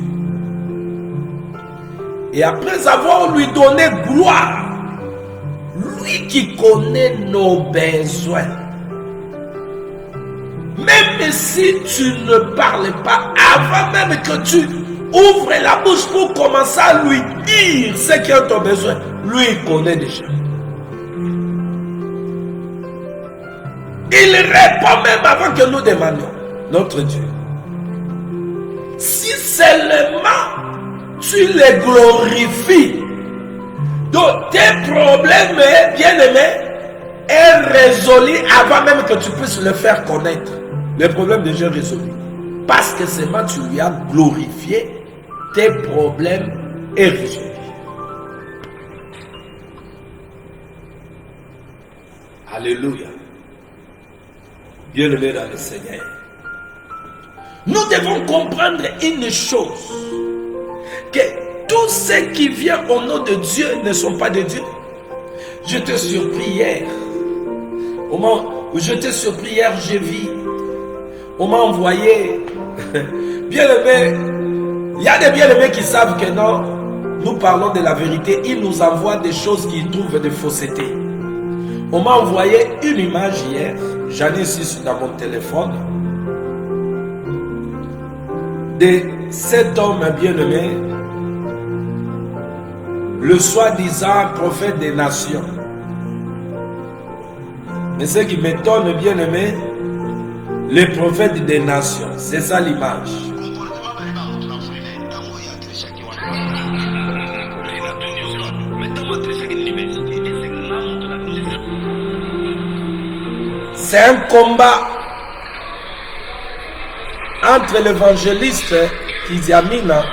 Et après avoir lui donné gloire, lui qui connaît nos besoins, même si tu ne parles pas, avant même que tu ouvres la bouche pour commencer à lui dire ce qui est ton besoin, lui il connaît déjà. Il répond même avant que nous demandions, notre Dieu. Si seulement tu les glorifies, donc tes problèmes, bien-aimés, est résolu avant même que tu puisses le faire connaître. Le problème déjà est résolu. Parce que seulement tu lui as glorifié, tes problèmes sont résolus. Alléluia. Bien-aimé dans le Seigneur. Nous devons comprendre une chose. Que tout ce qui vient au nom de Dieu ne sont pas de Dieu. Je te surpris hier. Au moment où je te surpris hier, j'ai vu. On m'a envoyé. Bien-aimé. Il y a des bien-aimés qui savent que non. Nous parlons de la vérité. Ils nous envoient des choses qu'ils trouvent de fausseté. On m'a envoyé une image hier. J'en ai ici dans mon téléphone. De cet homme bien-aimé. Le soi-disant prophète des nations. Mais ce qui m'étonne, bien-aimé, les prophètes des nations, c'est ça l'image. C'est un combat entre l'évangéliste Kiziamina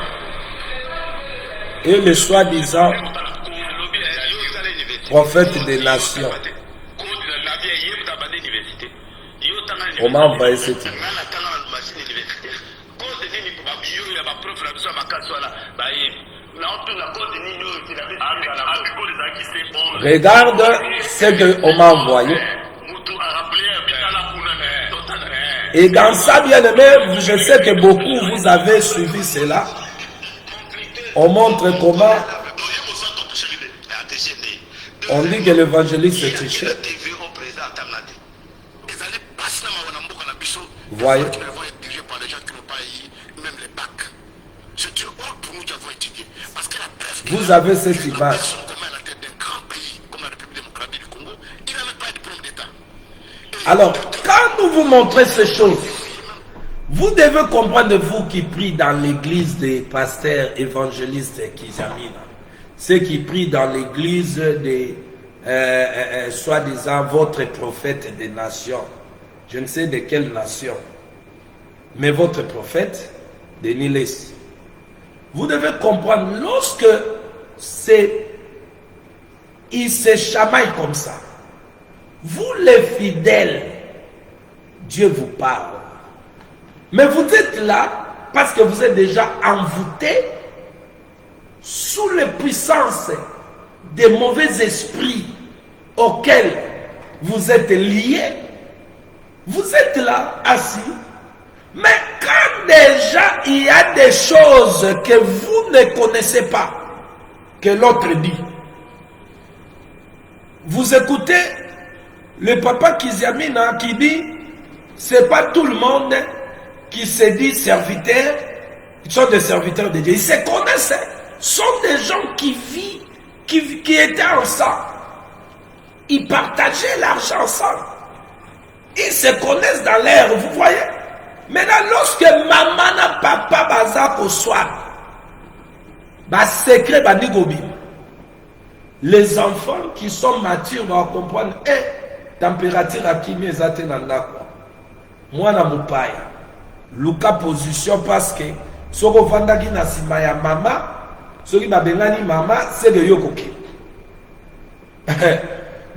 et le soi-disant prophète des nations. On m'a envoyé cette image. Regarde ce qu'on m'a envoyé. Et dans ça, bien-aimé, je sais que beaucoup vous avez suivi cela. On montre comment on dit que l'évangéliste est triché. Vous voyez? Vous avez cette image. Alors, quand nous vous montrons ces choses, vous devez comprendre, vous qui priez dans l'église des pasteurs évangélistes Kiziamina, ceux qui prient dans l'église des soi-disant votre prophète des nations, je ne sais de quelle nation, mais votre prophète de Niles. Vous devez comprendre, lorsque il se chamaille comme ça, vous les fidèles, Dieu vous parle. Mais vous êtes là parce que vous êtes déjà envoûtés sous les puissances des mauvais esprits auxquels vous êtes liés. Vous êtes là, assis. Mais quand déjà il y a des choses que vous ne connaissez pas, que l'autre dit, vous écoutez le papa Kiziamina qui dit, c'est pas tout le monde qui se dit serviteur, ils sont des serviteurs de Dieu. Ils se connaissent, sont des gens qui vivent, qui étaient ensemble. Ils partageaient l'argent ensemble. Ils se connaissent dans l'air, vous voyez. Maintenant, lorsque maman n'a papa baza au soir, bah secret bah nigobi. Les enfants qui sont matures vont comprendre, température à qui mes attenants moi na mupaya. Luka position parce que soko vandaki na sima ya mama, soki babengani mama, c'est de yokoki.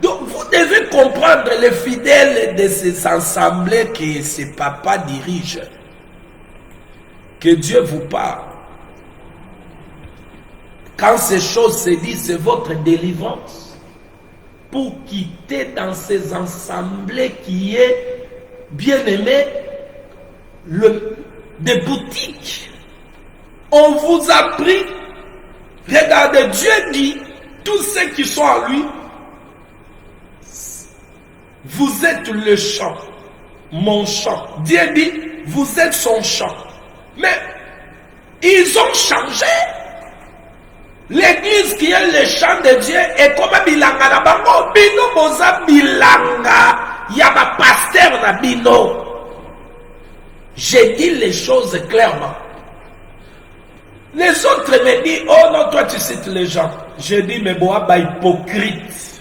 Donc vous devez comprendre les fidèles de ces assemblées que ces papas dirigent. Que Dieu vous parle. Quand ces choses se disent, c'est votre délivrance. Pour quitter dans ces assemblées qui est, bien aimé, des boutiques. On vous a pris. Regardez, Dieu dit, tous ceux qui sont en lui, vous êtes le champ, mon champ. Dieu dit, vous êtes son champ. Mais ils ont changé. L'église qui est le champ de Dieu est comme bilanga na bango. Bino boza bilanga. Yaba pasteur na bino. J'ai dit les choses clairement. Les autres me disent, oh non, toi tu cites les gens. J'ai dit, mais bois, bah hypocrite.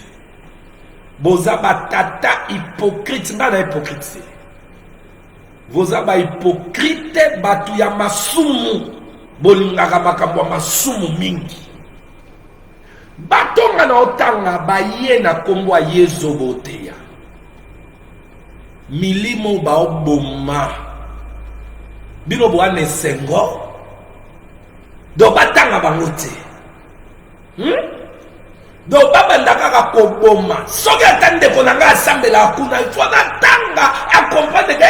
Boza batata hypocrite, ngana hypocrite. Boza ba hypocrite batu ya masumu, bolingaka makambo ya masumu mingi. Batonga na otanga baye na kombo ya Yezo boteya. Milimo ba oboma. Bino boane sengo. Do batanga bangote. Do baba ndaka koboma. Soki atande konanga asambela kuna ifona tanga akompane ke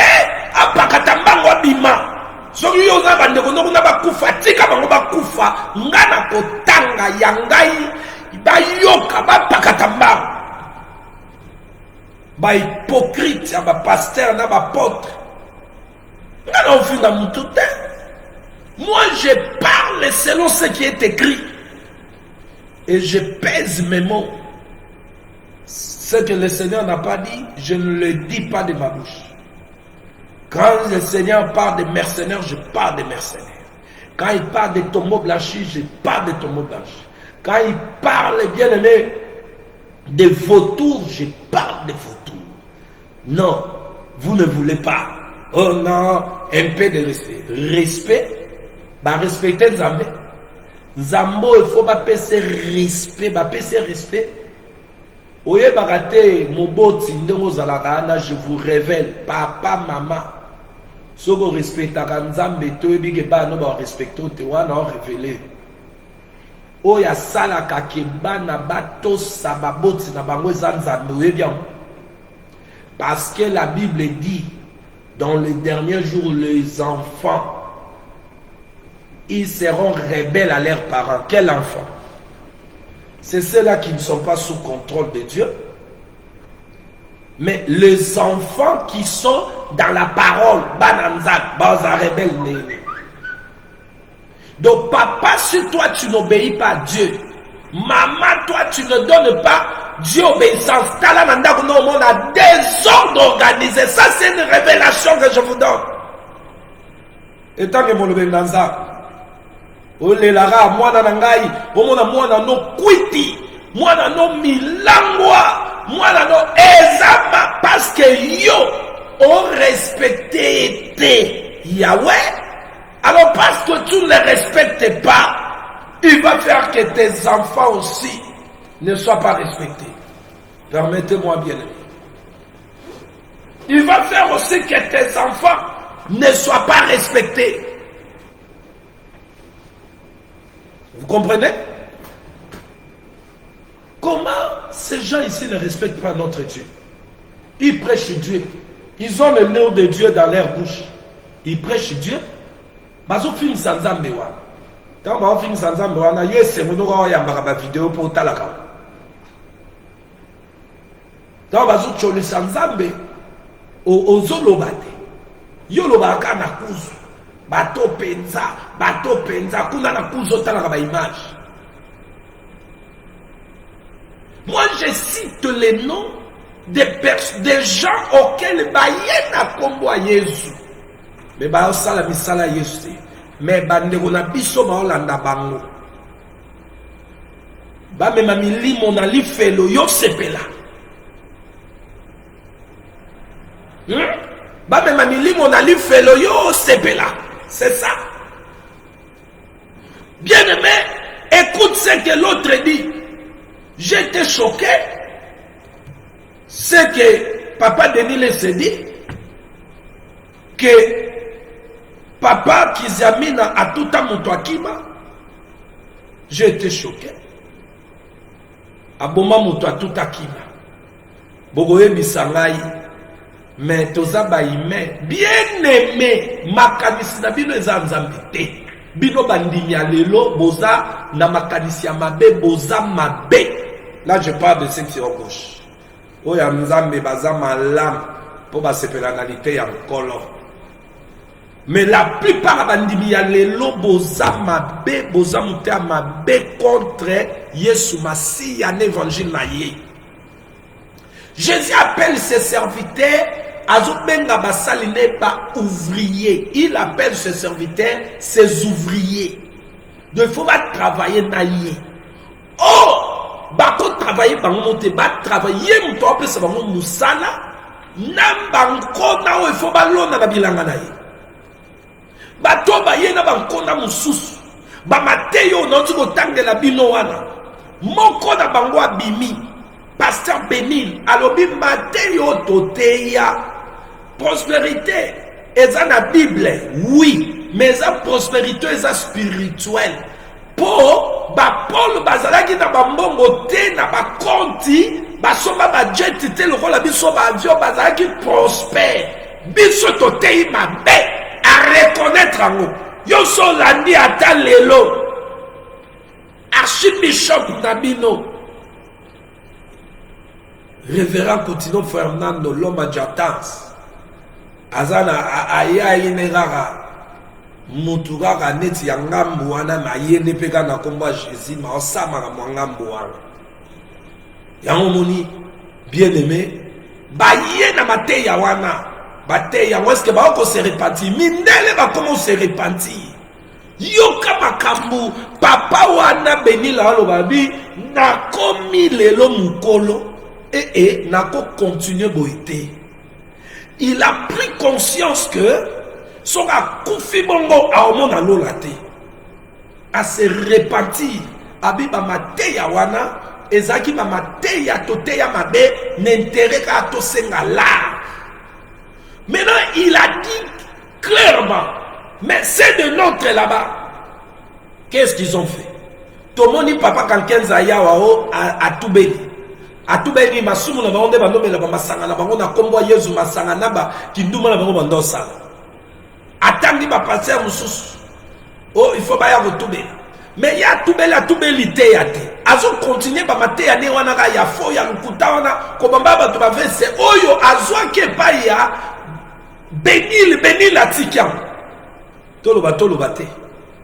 apakata mbango abima. Soki yo na bande kono na bakufa tika bango bakufa ngana kotanga yangai bayoka bapakata mbango. Ba hypocrite ya ba pasteur na ba apôtre. Ngana ofinga mutu te. Moi je parle selon ce qui est écrit. Et je pèse mes mots. Ce que le Seigneur n'a pas dit, je ne le dis pas de ma bouche. Quand le Seigneur parle de mercenaires, je parle de mercenaires. Quand il parle de tombeaux blanchis, je parle de tombeaux blanchis. Quand il parle, bien aimé, de vautours, je parle de vautours. Non, vous ne voulez pas. Oh non, un peu de respect. Respect, bah respectez Nzambe. Zambo, il faut pas passer respect, bah passer respect. Oye bagate, moboti, ndengozalakana, je vous révèle, papa, maman. Si vous respectez Nzambe, to ebi ke ba no ba respecter te wana o révéler. Oya sala kakeba na bato sababoti na bango Nzambe, oye bien. Parce que la Bible dit, dans les derniers jours, les enfants, ils seront rebelles à leurs parents. Quel enfant? C'est ceux-là qui ne sont pas sous contrôle de Dieu. Mais les enfants qui sont dans la parole, bananzak, baza rebelle. Donc papa, si toi tu n'obéis pas à Dieu, maman, toi tu ne donnes pas Dieu obéissance. Talamanda on a désordre organisé. Ça c'est une révélation que je vous donne. Et tant que mon obéissance. Olelara mwana nangai omona mwana no kwiti mwana no milangwa mwana no ezama parce que yo on respecté Yahweh. Alors parce que tu ne les respectes pas, il va faire que tes enfants aussi ne soient pas respectés. Permettez-moi bien aimé. Il va faire aussi que tes enfants ne soient pas respectés. Vous comprenez? Comment ces gens ici ne respectent pas notre Dieu? Ils prêchent Dieu. Ils ont le nom de Dieu dans leur bouche. Ils prêchent Dieu. Bazo film sanzambe wana. Quand ba film sanzambe wana yese munoka yambaka ba vidéo pour talaka. Quand bazo choli sanzambe ozolobate. Yolobaka na kuzu. Bato penza, kuna na kuzo talaka ba image. Moi je cite les noms des gens auxquels baye na kombo Yesu. Mais ba osala misala Yesu. Mais bandeko na biso ba olanda bango. Ba mema milimo na lifelo yo sepela. Ba mema milimo na lifelo yo sepela. C'est ça. Bien-aimé, écoute ce que l'autre dit. J'étais choqué. Ce que Papa Denis s'est dit. Que Papa Kizamina a tout à Moutouakima. J'ai été choqué. Aboma Moutouakima. Bogoye Bisangaï. Mais toza ba ime bien aimé makanisi na bino ezanzambe te bino bandimi ya lelo boza na makanisi ya mabe boza mabe. Là je parle de ceux qui sont à gauche oya nzambe baza malam po basepela na lite ya nkolo. Mais la plupart bandimi ya lelo boza mabe boza muté mabe contre Yesu Masi ya évangile na ye. Jésus appelle ses serviteurs Azobenga basaline pas ouvrier. Il appelle ses serviteurs ses ouvriers. Donc il faut pas travailler naïe. Oh, bako travailler bango te ba travailler muto apesa bango musala na bankona o ifo balona na bilanga na ye bato baye na bankona mususu bamateyo noti kotangela bino wana moko na bango abimi pasteur Benil alobi mateyo toteya prospérité eza na Bible oui mais eza prospérité eza spirituelle po ba Paul bazalaki na bambongo te na bakonti basomba bajeti te lokola biso baavion bazalaki prospère biso toteyi mabe a reconnaître yango yo so landi ata lelo archibishop Nabino révérend Contino Fernando Loma Jatans azana aya inegara mutu kaka neti ya ngambu wana mayene peka na komba Jésus ma osama na ngambu wana yango moni bien aimé baye na mateya wana bateya est-ce que ba ko se repentir mindele ba comment se repentir yoka makambu papa wana Benila alobabi na komi lelo mukolo na ko continuer boité il a pris conscience que son akufi bongo a omona lolate à se repentir abiba mateya wana ezaki ba mateya toteya mabe n'intérêt ka to senga là. Maintenant il a dit clairement mais c'est de notre là-bas. Qu'est-ce qu'ils ont fait? Tomoni papa kankenza yawa a Toubeli. A Toubeli masumu na bango bando bela masanga na bango na kombo Yesu masanga na ba kinduma na bango bando sala. Atandi ba passer mususu. Oh il faut ba ya Toubeli. Mais ya Toubeli te ya te. Azo continuer ba mateya ne wana ka ya fo ya lukuta wana ko bamba ba to ba vese oyo azwa ke pa ya Benil atikiam. Toloba te.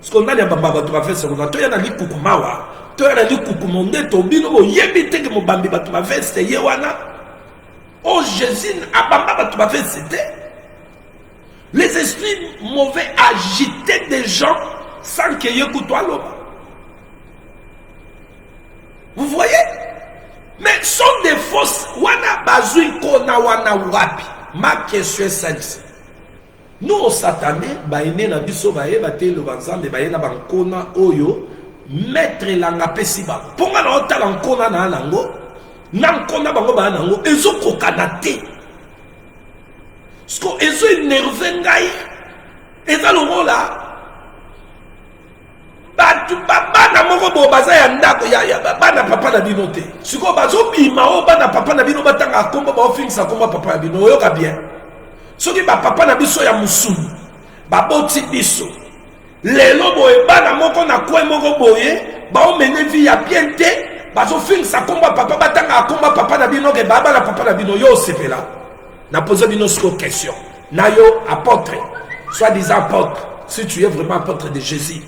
Ce qu'on a dit à Bamba, tu vas faire ce qu'on a dit à Likukumawa, tu as dit Kukumonde, Tobino, Yebite, que mon Bambi, tu vas faire ce Yewana. Oh Jésus, à Bamba, tu vas faire c'était. Les esprits mauvais agitaient des gens sans qu'il y ait toi l'homme. Vous voyez? Mais sont des fausses. Wana bazui kona wana wapi. Ma question est celle-ci. Nous on s'attendait baine na biso baye batelo banzambe baye na bankona oyo maître langa pesiba ponga na otala nkona na nango na nkona bango ba nango ezo kokana te sko ezo énervé ngai eza longola batu bana moko bo baza ya ndako ya bana papa na bino te siko bazo bima o bana papa na bino batanga komba ba ofingsa komba papa na bino oyoka bien. Soki ba papa na biso ya musulu ba boti biso lelo boye bana moko na kwe moko boye ba o mene vie ya bien te ba zo fin sa komba papa batanga komba papa na bino ke baba na papa na bino yo sepela na poser bino sur question na yo apôtre soi-disant apôtre si tu es vraiment apôtre de Jésus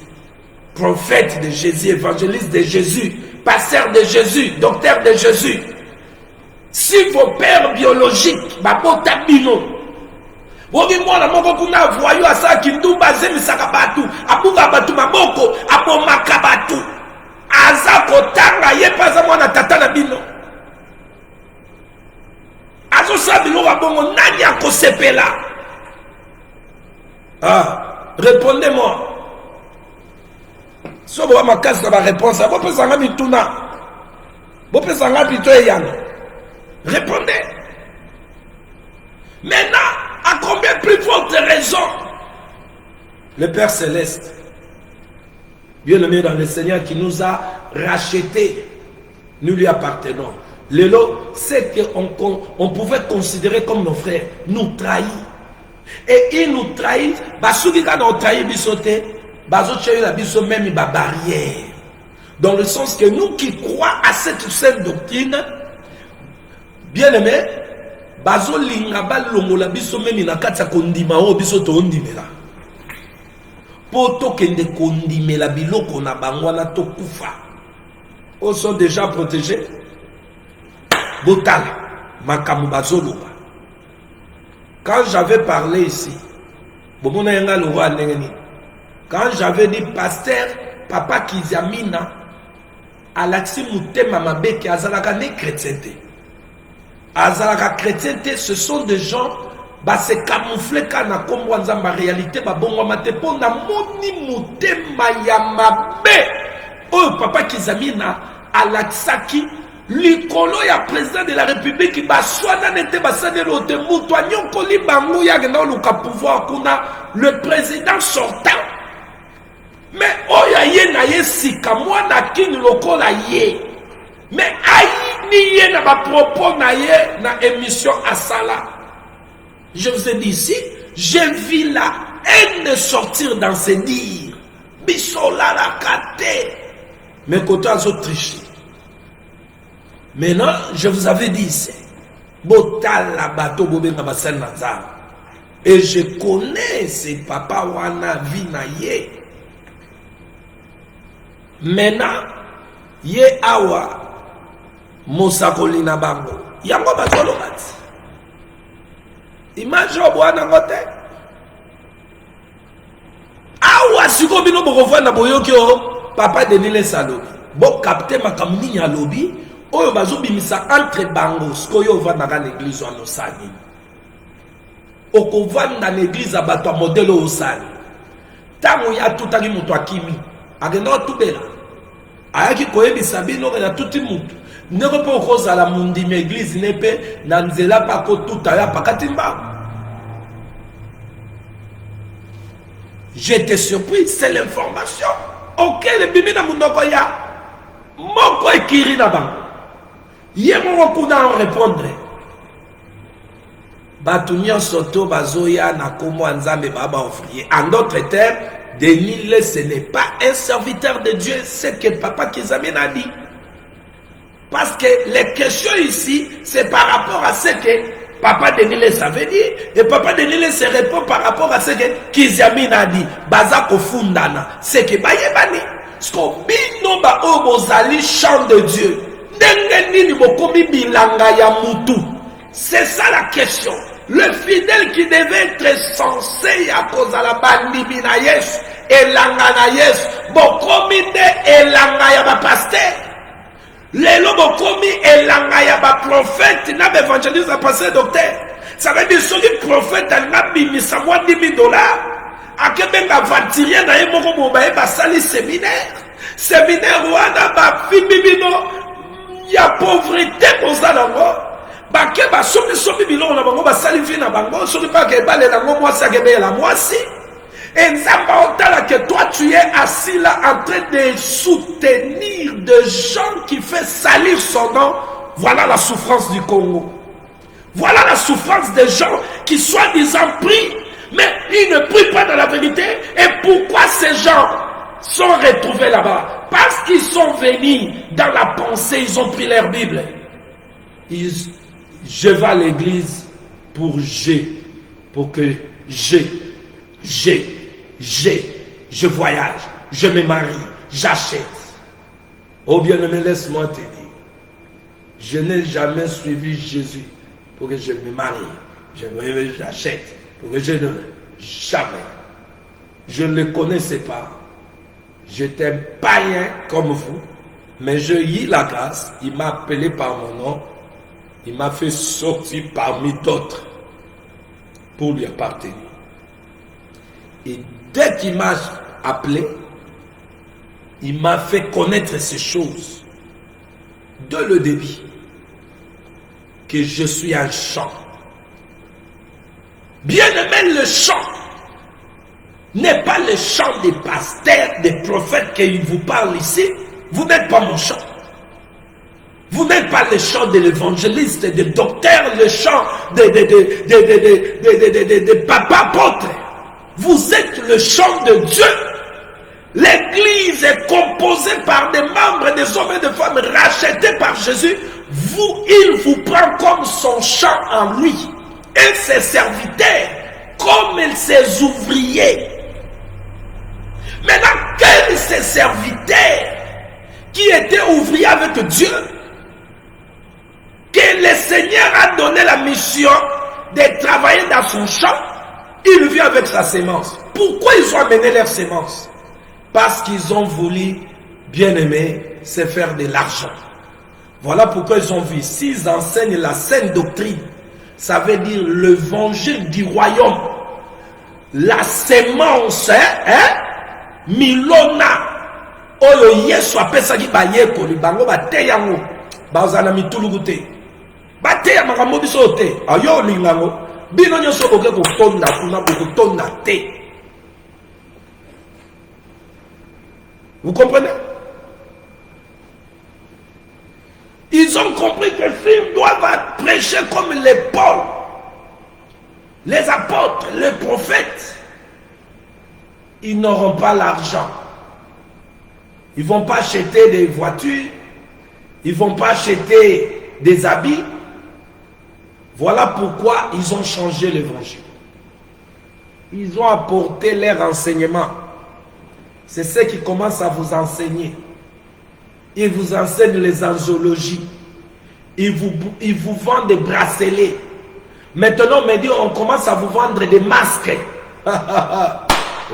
prophète de Jésus évangéliste de Jésus pasteur de Jésus docteur de Jésus si vos pères biologiques ba bota bino Wogi mwana moko kuna voyo asa kindumba zemi sakabatu abuga batu maboko abomaka batu aza kotanga ye paza mwana tata na bino azo sabilo wabongo nani akosepela répondez-moi so bo makasi na ba réponse bo pesa nga bituna bo pesa nga bito eyana répondez maintenant. À combien plus forte raison le Père Céleste, bien-aimé dans le Seigneur qui nous a rachetés, nous lui appartenons. Lélo, c'est qu'on pouvait considérer comme nos frères, nous trahit. Et ils nous trahissent, ceux qui nous trahissent, même la barrière. Dans le sens que nous qui croyons à cette doctrine, bien-aimé, bazo linga balongola biso memi na kati ya kondima o biso to ondimela poto kende kondimela biloko na bango na to kufa o sont déjà protégés botala makamu bazoloba quand j'avais parlé ici bomona yanga le roi ndengeni quand j'avais dit pasteur papa Kizamina Alaxi Moutema Mabeke Azalaka ne chrétienté. Azalaka chrétienté, ce sont des gens bah se camoufler kana kombo nzamba réalité ba bongo mate ponda moni Moutema ya mabe. Oh papa Kizamina Alaxaki likolo ya président de la République baswana nete basane lote mutu anyonko libango ya gena luka pouvoir kuna le président sortant. Mais oya ye na ye sika mwana kini lokola ye. Mais ayi ni ye na ba propos na ye na émission Asala. Je vous ai dit ici, j'ai vu la haine sortir dans ses dires. Bisola la kate. Mais côté azo triché. Maintenant, je vous avais dit ici, Botal la bateau bobenga basen nazar. Et je connais ces papa wana vinaye. Maintenant, ye awa mosakolina bango. Yango bazolo bati. Image obwana ngote. Awa siko bino bokofana na boyoki o papa Denile Salobi. Bo capter makamuni ya lobi. Oyo bazobimisa entre bango. Skoyo ovanda l'église en osani. Okovanda l'église abato modèle osani. Tango ya tutaki mutu akimi. Agenda tubela. Ayaki koyebisa bino na tuti mutu. Ndeko po kozala mundi l'église nepe na nzela pako tutaya pakatimba. J'étais surpris, c'est l'information. Ok, le bimi na mundoko ya moko ekiri na bango. Yemo kuna en répondre. Batunia soto bazoya na komo nzambe baba offrir. En d'autres termes, Denile, ce n'est pas un serviteur de Dieu, c'est que papa Kizamina a dit. Parce que les questions ici, c'est par rapport à ce que papa Denile savait dire. Et papa Denile se répond par rapport à ce que Kizamina a dit. Bazako fundana. C'est que bayebani. Ce qu'on bino ba obozali chant de Dieu. C'est ça la question. Le fidèle qui devait être censé à cause de la bandit na yes et langana yes bokomi de et langaya ba pasteur. Lelo bokomi et langaya ba prophète na ba évangéliste ba pasteur docteur. Ça veut dire celui prophète na bimisa moi $10,000 akebenga vantirien na ye moko bobaye ba sali séminaire. Séminaire wana ba fibibino ya pauvreté kozalango. Bake ba somi biloko na bango basali vi na bango soki pa ke bale na ngo mwasi akebela mwasi. Et nzamba otala que toi tu es assis là en train de soutenir des gens qui fait salir son nom. Voilà la souffrance du Congo. Voilà la souffrance des gens qui soi-disant prient, mais ils ne prient pas dans la vérité. Et pourquoi ces gens sont retrouvés là-bas? Parce qu'ils sont venus dans la pensée, ils ont pris leur Bible. Je vais à l'église pour que je voyage, je me marie, j'achète. Oh bien-aimé, laisse-moi te dire, je n'ai jamais suivi Jésus pour que je me marie, j'achète, pour que je ne... Jamais. Je ne le connaissais pas. J'étais un païen comme vous, mais j'ai eu la grâce, il m'a appelé par mon nom, il m'a fait sortir parmi d'autres pour lui appartenir. Et dès qu'il m'a appelé, il m'a fait connaître ces choses de le début, que je suis un chant. Bien aimé, le chant n'est pas le chant des pasteurs, des prophètes qui vous parlent ici. Vous n'êtes pas mon chant. Vous n'êtes pas le chant de l'évangéliste, des docteurs, le chant des papas apôtres. Vous êtes le chant de Dieu. L'église est composée par des membres, des hommes et des femmes rachetés par Jésus. Vous, il vous prend comme son chant en lui. Et ses serviteurs, comme ses ouvriers. Maintenant, quels ces serviteurs qui étaient ouvriers avec Dieu, que le Seigneur a donné la mission de travailler dans son champ, il vient avec sa sémence. Pourquoi ils ont amené leur sémence? Parce qu'ils ont voulu, bien aimer, c'est faire de l'argent. Voilà pourquoi ils ont vu, s'ils enseignent la saine doctrine, ça veut dire l'évangile du royaume, la sémence, milona, oyo yesu apesaki bayekoli bango bate yango bazana mituluku te bate ya makambo biso te ayo olingango bino nyonso oke kotonda kuna bokotonda te. Vous comprenez? Ils ont compris que s'ils doivent prêcher comme les Paul, les apôtres, les prophètes, ils n'auront pas l'argent. Ils ne vont pas acheter des voitures, ils ne vont pas acheter des habits. Voilà pourquoi ils ont changé l'évangile. Ils ont apporté leur enseignement. C'est ceux qui commencent à vous enseigner. Ils vous enseignent les angiologies. Ils vous vendent des bracelets. Maintenant, on commence à vous vendre des masques.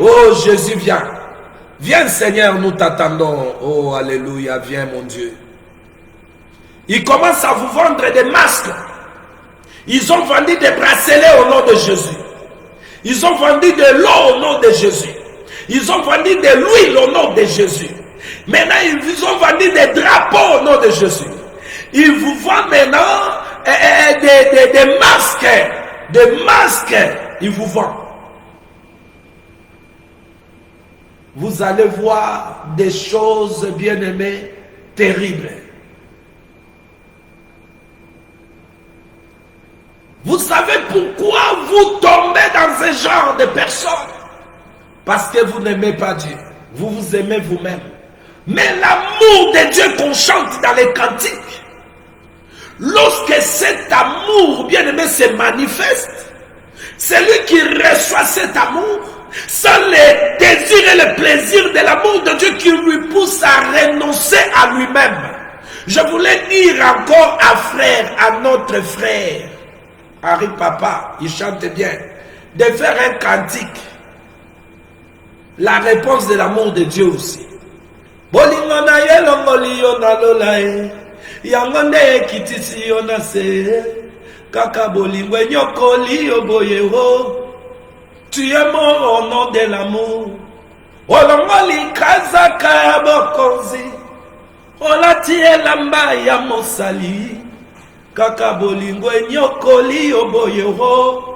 Oh, Jésus, viens. Viens, Seigneur, nous t'attendons. Oh, alléluia, viens, mon Dieu. Ils commencent à vous vendre des masques. Ils ont vendu des bracelets au nom de Jésus. Ils ont vendu de l'eau au nom de Jésus. Ils ont vendu de l'huile au nom de Jésus. Maintenant, ils ont vendu des drapeaux au nom de Jésus. Ils vous vendent maintenant des masques. Des masques, ils vous vendent. Vous allez voir des choses, bien-aimées, terribles. Vous savez pourquoi vous tombez dans ce genre de personnes? Parce que vous n'aimez pas Dieu. Vous vous aimez vous-même. Mais l'amour de Dieu qu'on chante dans les cantiques, lorsque cet amour, bien-aimé, se manifeste, celui qui reçoit cet amour, sans le désir et le plaisir de l'amour de Dieu qui lui pousse à renoncer à lui-même. Je voulais dire encore à notre frère, Harry Papa, il chante bien, de faire un cantique. La réponse de l'amour de Dieu aussi. Bolingona yelongoli yona lolae, yangonde kitisi yona se, kaka bolingwe nyokoli yoboyeho. Tu es mort au nom de l'amour. Olongoli kazaka ya bokonzi. Olati elamba ya mosali. Kaka bolingwe nyokoli oboyeho.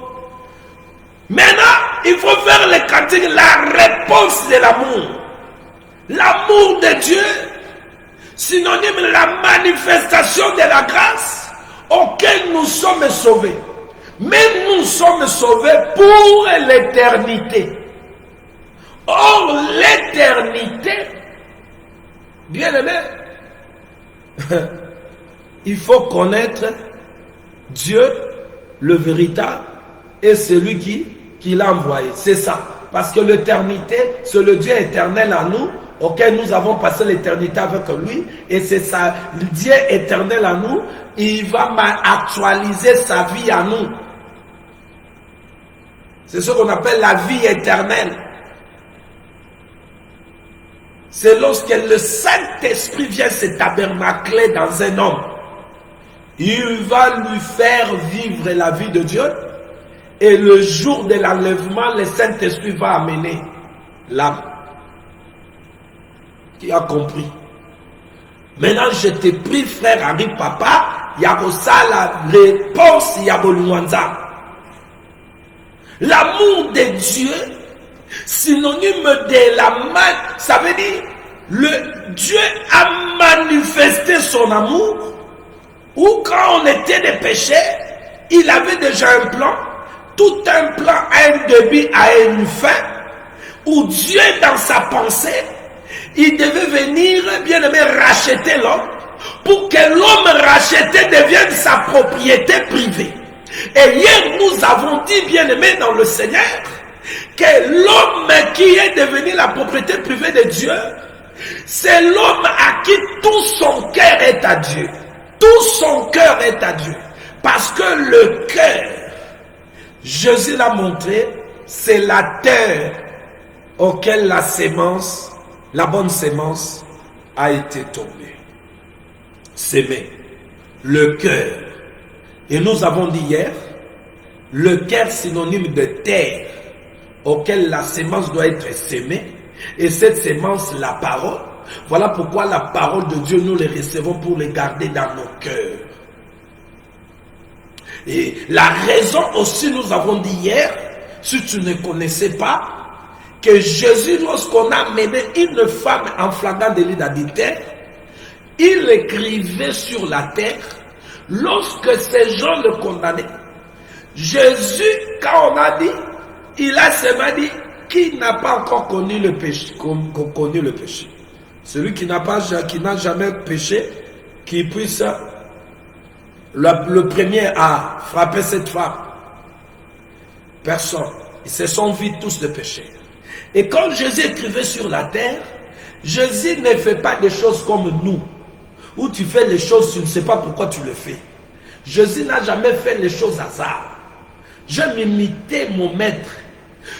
Maintenant, il faut faire le cantique, la réponse de l'amour. L'amour de Dieu, synonyme de la manifestation de la grâce auquel nous sommes sauvés. Mais nous sommes sauvés pour l'éternité. Or, l'éternité, bien aimé, il faut connaître Dieu, le véritable, et celui qui l'a envoyé. C'est ça. Parce que l'éternité, c'est le Dieu éternel à nous, auquel nous avons passé l'éternité avec lui. Et c'est ça, le Dieu éternel à nous, il va actualiser sa vie à nous. C'est ce qu'on appelle la vie éternelle. C'est lorsque le Saint-Esprit vient se tabernacler dans un homme. Il va lui faire vivre la vie de Dieu. Et le jour de l'enlèvement, le Saint-Esprit va amener l'âme. Qui a compris? Maintenant, je te prie, frère Harry Papa, Yarosa, la réponse Yabolunwanza. L'amour de Dieu, synonyme de la main, ça veut dire, Dieu a manifesté son amour, ou quand on était des péchés, il avait déjà un plan, tout un plan a un début, a une fin, où Dieu dans sa pensée, il devait venir, bien aimé, racheter l'homme, pour que l'homme racheté devienne sa propriété privée. Et hier, nous avons dit, bien aimé, dans le Seigneur, que l'homme qui est devenu la propriété privée de Dieu, c'est l'homme à qui tout son cœur est à Dieu. Tout son cœur est à Dieu. Parce que le cœur, Jésus l'a montré, c'est la terre auquel la sémence, la bonne sémence, a été tombé, sémé, le cœur. Et nous avons dit hier, le cœur synonyme de terre auquel la sémence doit être sémée, et cette sémence, la parole. Voilà pourquoi la parole de Dieu, nous les recevons pour les garder dans nos cœurs. Et la raison aussi, nous avons dit hier, si tu ne connaissais pas, que Jésus, lorsqu'on a mené une femme en flagrant délit d'adultère, il écrivait sur la terre, lorsque ces gens le condamnaient. Jésus, quand on a dit, il a seulement dit, qui n'a pas encore connu le péché, connu le péché. Celui qui n'a jamais péché, qui puisse, le premier à frapper cette femme. Personne. Ils se sont vus tous de péché. Et quand Jésus écrivait sur la terre, Jésus ne fait pas des choses comme nous, où tu fais les choses, tu ne sais pas pourquoi tu le fais. Jésus n'a jamais fait les choses hasard. Je m'imitais mon maître.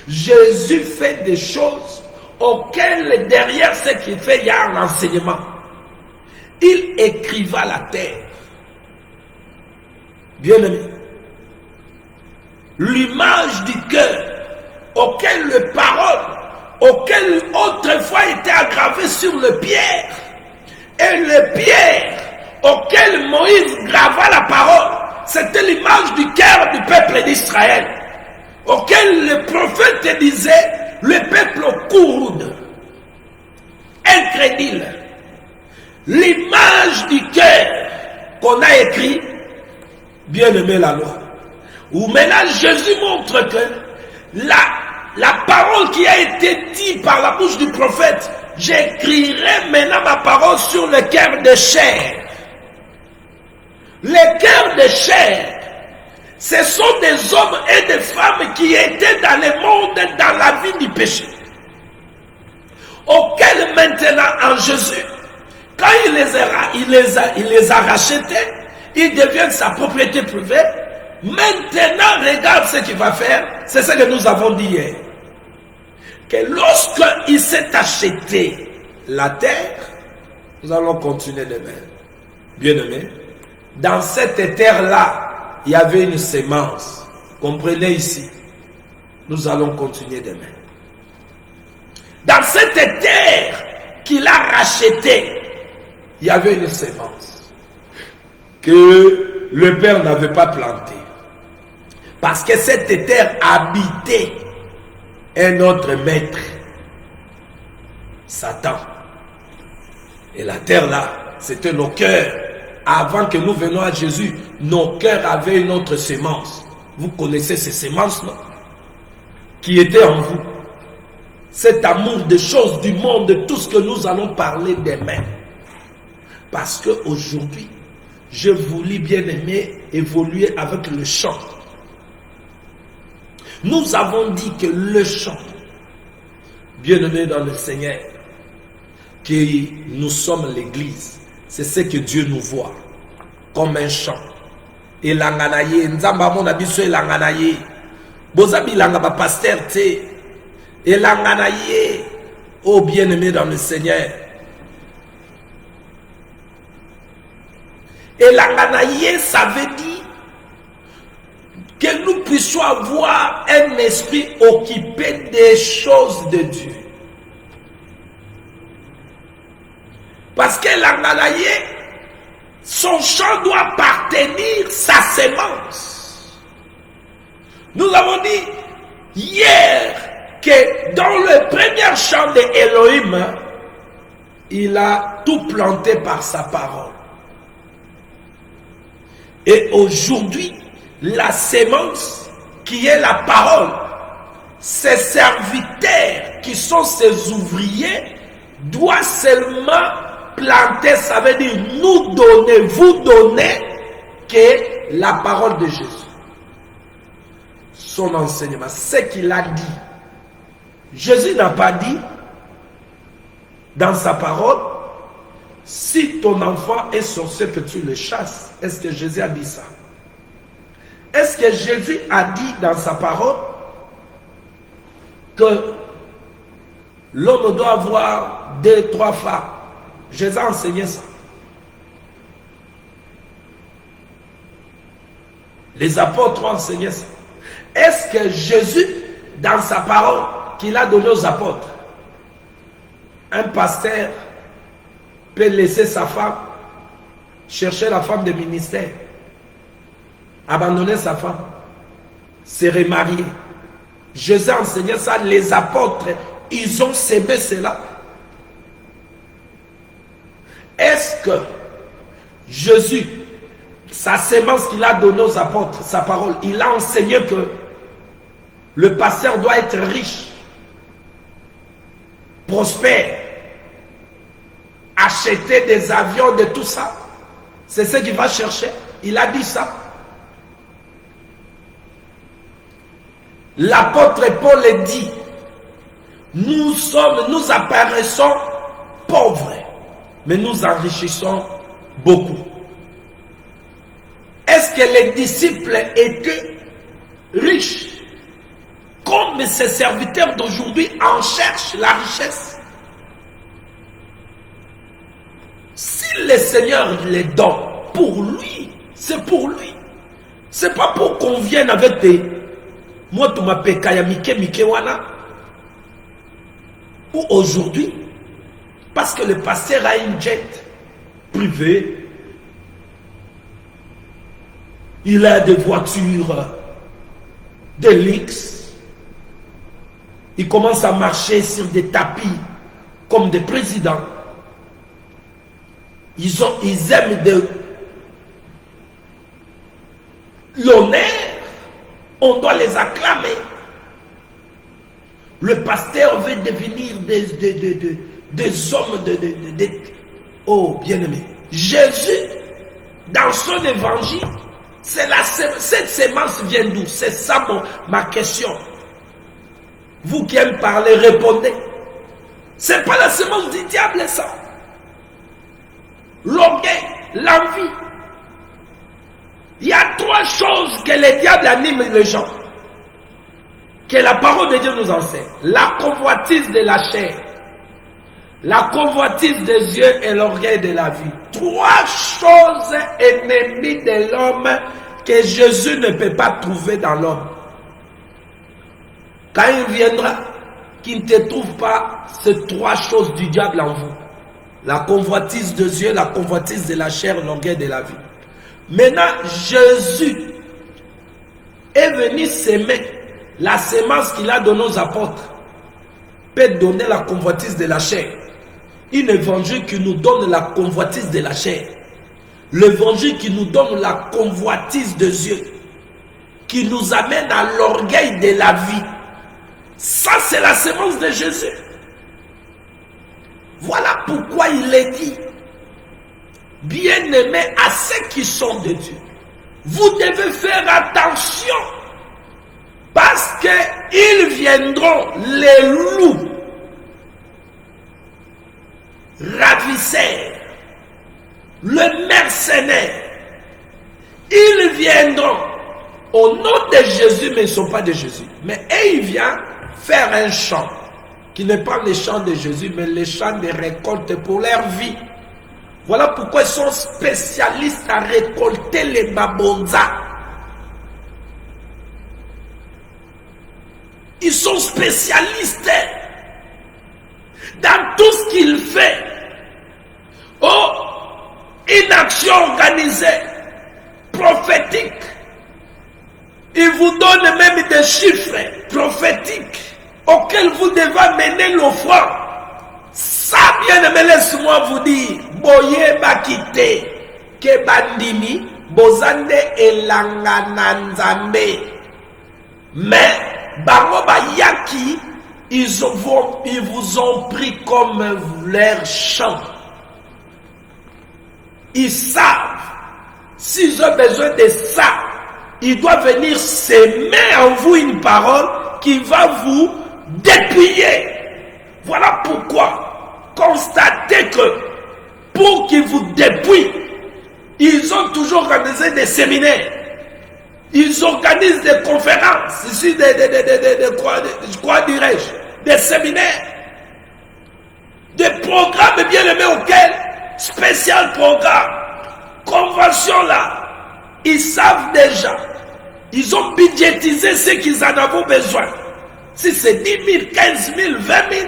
Jésus fait des choses auxquelles derrière ce qu'il fait, il y a un enseignement. Il écriva la terre. Bien-aimé, l'image du cœur auquel les paroles, auquel autrefois était aggravé sur le pierre, et le pierre auquel Moïse grava la parole, c'était l'image du cœur du peuple d'Israël, auquel le prophète disait, le peuple courde, incrédule. L'image du cœur qu'on a écrit, bien aimé la loi. Où maintenant Jésus montre que la parole qui a été dite par la bouche du prophète, j'écrirai maintenant ma parole sur le cœur de chair. Les cœurs de chair, ce sont des hommes et des femmes qui étaient dans le monde, dans la vie du péché. Auxquels maintenant en Jésus, quand il les a rachetés, ils deviennent sa propriété privée. Maintenant, regarde ce qu'il va faire. C'est ce que nous avons dit hier. Que lorsqu'il s'est acheté la terre, nous allons continuer demain. Bien-aimé, dans cette terre-là, il y avait une sémence. Comprenez ici. Nous allons continuer demain. Dans cette terre qu'il a rachetée, il y avait une sémence que le Père n'avait pas plantée. Parce que cette terre habitait un autre maître, Satan. Et la terre là, c'était nos cœurs. Avant que nous venions à Jésus, nos cœurs avaient une autre sémence. Vous connaissez ces sémences, non? Qui étaient en vous. Cet amour des choses du monde, de tout ce que nous allons parler demain. Parce qu'aujourd'hui, je voulais bien aimer évoluer avec le chant. Nous avons dit que le chant, bien aimé dans le Seigneur, que nous sommes l'église, c'est ce que Dieu nous voit comme un chant. Et l'anganaye, nzamba mon abiso et l'anganaye, bozabi l'angaba pasteur te, et l'anganaye, oh bien aimé dans le Seigneur. Et l'anganaye, ça veut dire que nous puissions avoir un esprit occupé des choses de Dieu. Parce que l'anganaye, son champ doit appartenir sa sémence. Nous avons dit hier que dans le premier champ de Elohim, il a tout planté par sa parole. Et aujourd'hui, la sémence qui est la parole, ses serviteurs qui sont ses ouvriers doivent seulement planter, ça veut dire nous donner, vous donner que la parole de Jésus. Son enseignement, ce qu'il a dit. Jésus n'a pas dit dans sa parole, si ton enfant est sorcier que tu le chasses. Est-ce que Jésus a dit ça? Est-ce que Jésus a dit dans sa parole que l'homme doit avoir 2, 3 femmes? Jésus a enseigné ça. Les apôtres ont enseigné ça. Est-ce que Jésus, dans sa parole qu'il a donnée aux apôtres, un pasteur peut laisser sa femme, chercher la femme de ministère, abandonner sa femme, se remarier? Jésus a enseigné ça, les apôtres, ils ont semé cela. Est-ce que Jésus, sa sémence qu'il a donnée aux apôtres, sa parole, il a enseigné que le pasteur doit être riche, prospère, acheter des avions, de tout ça? C'est ce qu'il va chercher. Il a dit ça. L'apôtre Paul dit, nous apparaissons pauvres, mais nous enrichissons beaucoup. Est-ce que les disciples étaient riches comme ces serviteurs d'aujourd'hui en cherchent la richesse? Si le Seigneur les donne pour lui, c'est pour lui. C'est pas pour qu'on vienne avec des moi tu m'appelles Kayamike wana. Ou aujourd'hui, parce que le pasteur a une jet privée, il a des voitures de luxe, il commence à marcher sur des tapis comme des présidents. Ils aiment de l'honneur, on doit les acclamer. Le pasteur veut devenir des hommes oh bien-aimé. Jésus, dans son évangile, cette sémence vient d'où? C'est ça ma question. Vous qui aimez parler, répondez. C'est pas la sémence du diable, ça. L'orgueil, l'envie. Il y a trois choses que le diable anime les gens, que la parole de Dieu nous enseigne. La convoitise de la chair, la convoitise des yeux et l'orgueil de la vie. Trois choses ennemies de l'homme que Jésus ne peut pas trouver dans l'homme. Quand il viendra, qu'il ne te trouve pas ces trois choses du diable en vous. La convoitise des yeux, la convoitise de la chair, l'orgueil de la vie. Maintenant, Jésus est venu s'aimer. La sémence qu'il a donnée aux apôtres peut donner la convoitise de la chair. Une évangile qui nous donne la convoitise de la chair. L'évangile qui nous donne la convoitise des yeux. Qui nous amène à l'orgueil de la vie. Ça, c'est la sémence de Jésus. Voilà pourquoi il est dit, bien-aimés à ceux qui sont de Dieu, vous devez faire attention, parce qu'ils viendront, les loups, ravisseurs, le mercenaire, ils viendront au nom de Jésus, mais ils ne sont pas de Jésus. Mais ils viennent faire un chant, qui n'est pas le chant de Jésus, mais le chant de récolte pour leur vie. Voilà pourquoi ils sont spécialistes à récolter les babonzas. Ils sont spécialistes dans tout ce qu'ils font. Oh, une action organisée, prophétique. Ils vous donnent même des chiffres prophétiques auxquels vous devez mener l'offrande. Ça, bien aimé, laisse-moi vous dire, boye bakite, ke bandimi, bozande elangananzambe. Mais, bango bayaki, ils vous ont pris comme leur champ. Ils savent, s'ils ont besoin de ça, ils doivent venir s'aimer en vous une parole qui va vous dépouiller. Voilà pourquoi, constatez que pour qu'ils vous dépouillent, ils ont toujours organisé des séminaires. Ils organisent des conférences, ici, quoi dirais-je, des séminaires. Des programmes bien aimés auxquels, spécial programme, convention là, ils savent déjà. Ils ont budgétisé ce qu'ils en ont besoin. Si c'est 10 000, 15 000, 20 000,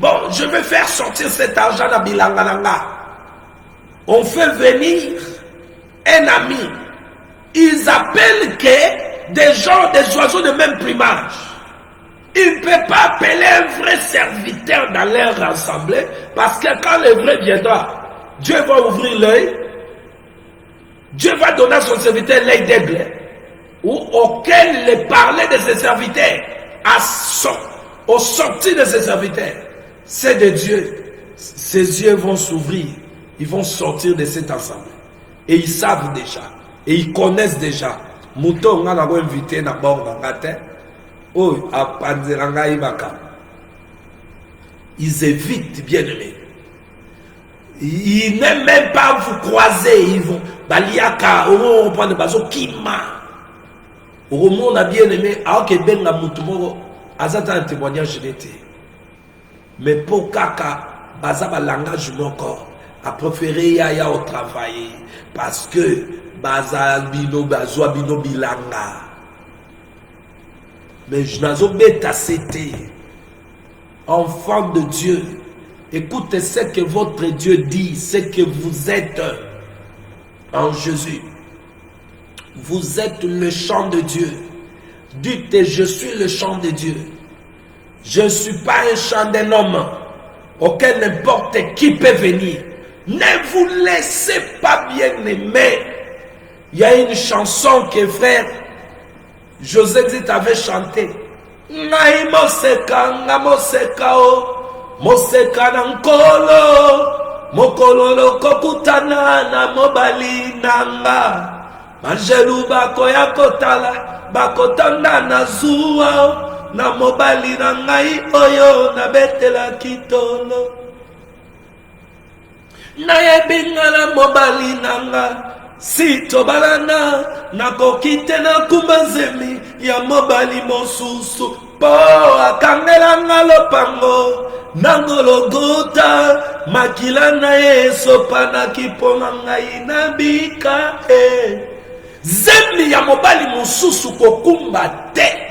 bon, je vais faire sortir cet argent à Bilangalanga. On fait venir un ami. Ils appellent que des gens, des oiseaux de même plumage. Ils ne peuvent pas appeler un vrai serviteur dans leur assemblée parce que quand le vrai viendra, Dieu va ouvrir l'œil. Dieu va donner à son serviteur l'œil d'aigle ou auquel il parlait de ses serviteurs au sortir de ses serviteurs. C'est de Dieu. Ses yeux vont s'ouvrir. Ils vont sortir de cette assemblée. Et ils savent déjà. Et ils connaissent déjà. Mouton, on a invité à bord d'un matin. Oh, à Panzeranga Ibaka. Ils évitent, bien aimé. Ils n'aiment même pas vous croiser. Ils vont. Baliaka, on prend le bateau Kima. Au monde a bien aimé. Alors que Ben la Moutoumoro, Azata un témoignage d'été. Mais pour Kaka, Bazaba langage mon corps. A préféré Yaya au travail. Parce que Bazabino, Bazouabino Bilanga. Mais je n'ai pas cité. Enfant de Dieu, écoutez ce que votre Dieu dit, ce que vous êtes en Jésus. Vous êtes le chant de Dieu. Dites, je suis le chant de Dieu. Je ne suis pas un chant d'un homme auquel n'importe qui peut venir. Ne vous laissez pas bien aimer. Il y a une chanson que frère José dit avait chanté. Ngai moseka nga moseka o moseka na nkolo mokolo lokokutana na mobali nanga majelu bakoya kotala bakotanda na zuwa na mobali na ngai oyo na betela kitolo nayebi na mobali nanga si tobalana nakoki te nakumba nzemi ya mobali mosusu po akangelanga lopango nangologota makila na ye esopanaki mpo na ngai nabika nzemi ya mobali mosusu kokumba te.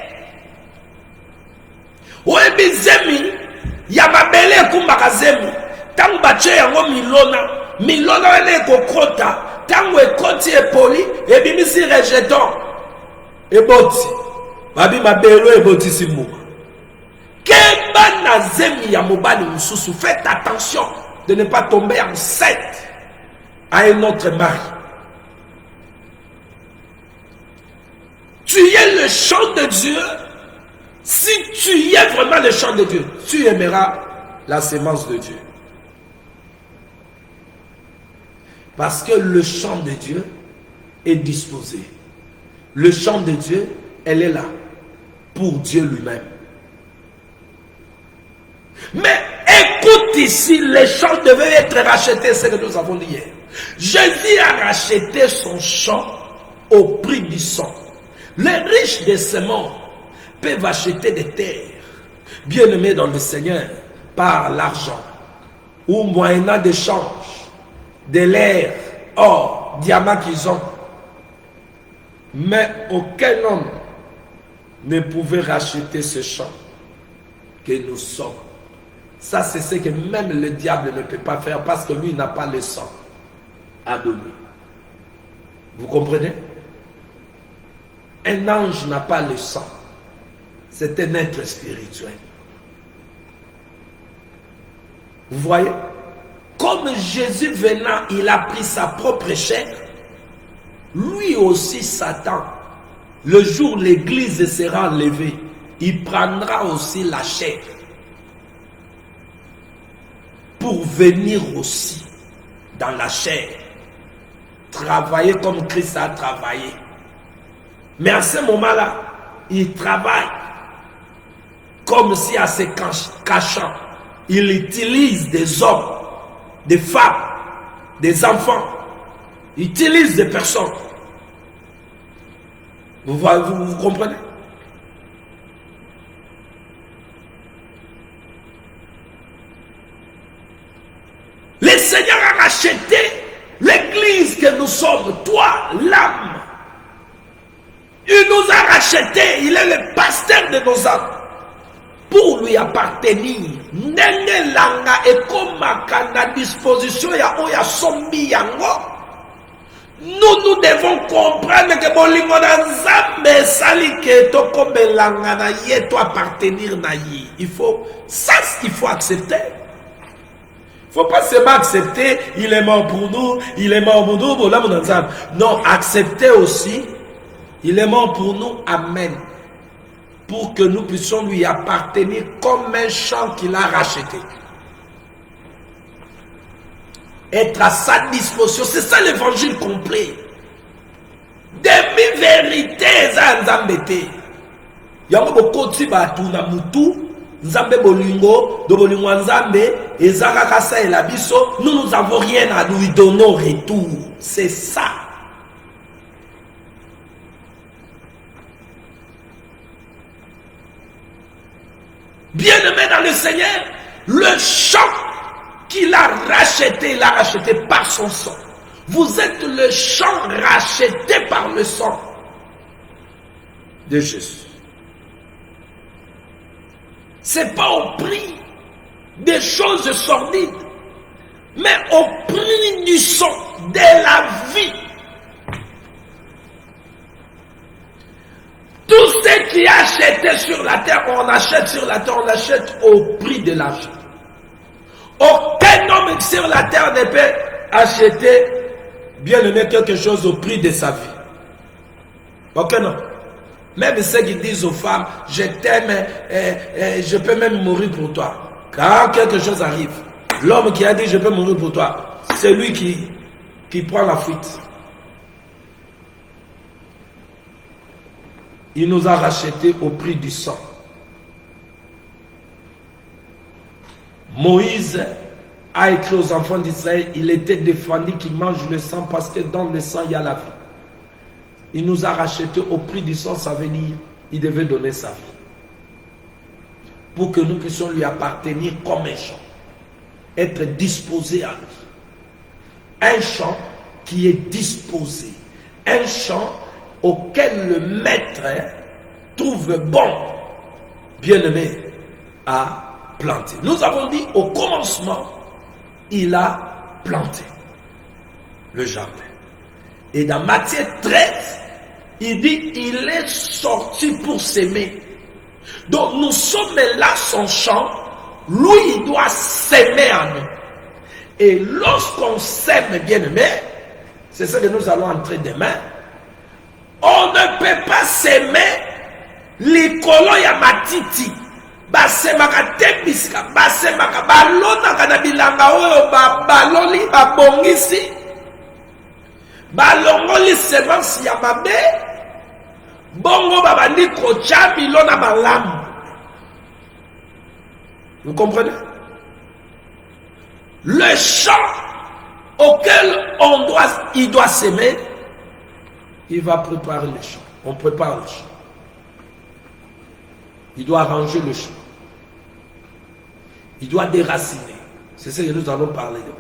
Oyebi nzemi ya mabele ekumbaka nzemi ntango batie yango milona wana ekokota tango ekoti epoli ebimisi rejeton eboti babi mabelo ebotisi mbuma kemba na zemi ya mobali mosusu. Faites attention de ne pas tomber enceinte à un autre mari. Tu es le chant de Dieu. Si tu es vraiment le chant de Dieu, tu aimeras la sémence de Dieu. Parce que le chant de Dieu est disposé. Le chant de Dieu, elle est là pour Dieu lui-même. Mais écoute ici, les champs devaient être rachetés, c'est ce que nous avons dit hier. Jésus a racheté son champ au prix du sang. Les riches de ce monde peuvent acheter des terres, bien aimées dans le Seigneur, par l'argent ou moyennant d'échange de l'air, or, diamant qu'ils ont. Mais aucun homme ne pouvait racheter ce champ que nous sommes. Ça, c'est ce que même le diable ne peut pas faire parce que lui n'a pas le sang à donner. Vous comprenez? Un ange n'a pas le sang. C'est un être spirituel. Vous voyez? Comme Jésus venant, il a pris sa propre chair, lui aussi Satan, le jour où l'église sera enlevée, il prendra aussi la chair pour venir aussi dans la chair, travailler comme Christ a travaillé. Mais à ce moment-là, il travaille comme si à se cachant, il utilise des hommes, des femmes, des enfants, il utilise des personnes. Vous comprenez? sommes, toi, l'âme. Il nous a rachetés, il est le pasteur de nos âmes. Pour lui appartenir, ndenge langa ekomaka na disposition ya oya sombi yango. Nous devons comprendre que bolingo na nzambe sali ke tokomelanga na ye to appartenir na ye. Il faut accepter. Il ne faut pas seulement accepter, il est mort pour nous, voilà mon ensemble. Non, accepter aussi, il est mort pour nous, amen. Pour que nous puissions lui appartenir comme un champ qu'il a racheté. Être à sa disposition, c'est ça l'évangile complet. Demi-vérité, ça nzambete. Yango bokoti batu na mutu, nzambe bolingo, do bolingo nzambe, ezaka kasa elabiso, nous n'avons rien à lui donner au retour. C'est ça. Bien-aimé dans le Seigneur, le champ qu'il a racheté, il l'a racheté par son sang. Vous êtes le champ racheté par le sang de Jésus. C'est pas au prix des choses sordides, mais au prix du sang, de la vie. Tout ce qui est acheté sur la terre, on achète sur la terre, on achète au prix de l'argent. Aucun homme sur la terre ne peut acheter, bien aimé, quelque chose au prix de sa vie. Aucun homme. Même ceux qui disent aux femmes, je t'aime, je peux même mourir pour toi. Quand quelque chose arrive, l'homme qui a dit, je peux mourir pour toi, c'est lui qui prend la fuite. Il nous a rachetés au prix du sang. Moïse a écrit aux enfants d'Israël, il était défendu qu'ils mangent le sang parce que dans le sang il y a la vie. Il nous a rachetés au prix du sang, ça veut dire il devait donner sa vie. Pour que nous puissions lui appartenir comme un champ. Être disposé à lui. Un champ qui est disposé. Un champ auquel le maître trouve bon, bien-aimé, à planter. Nous avons dit au commencement, il a planté le jardin. Et dans Matthieu 13, il dit, il est sorti pour s'aimer. Donc nous sommes là, son champ, lui il doit s'aimer en nous. Et lorsqu'on s'aime, bien-aimé, c'est ce que nous allons entrer demain, on ne peut pas s'aimer likolo ya matiti. Basemaka tebiska, basemaka balonaka na bilanga oyo baloli babongisi. Balongoli semence ya mabe. Bongo babandi kocha bilona malamu. Vous comprenez? Le champ auquel il doit s'aimer, il va préparer le champ. On prépare le champ. Il doit arranger le champ. Il doit déraciner. C'est ce que nous allons parler demain.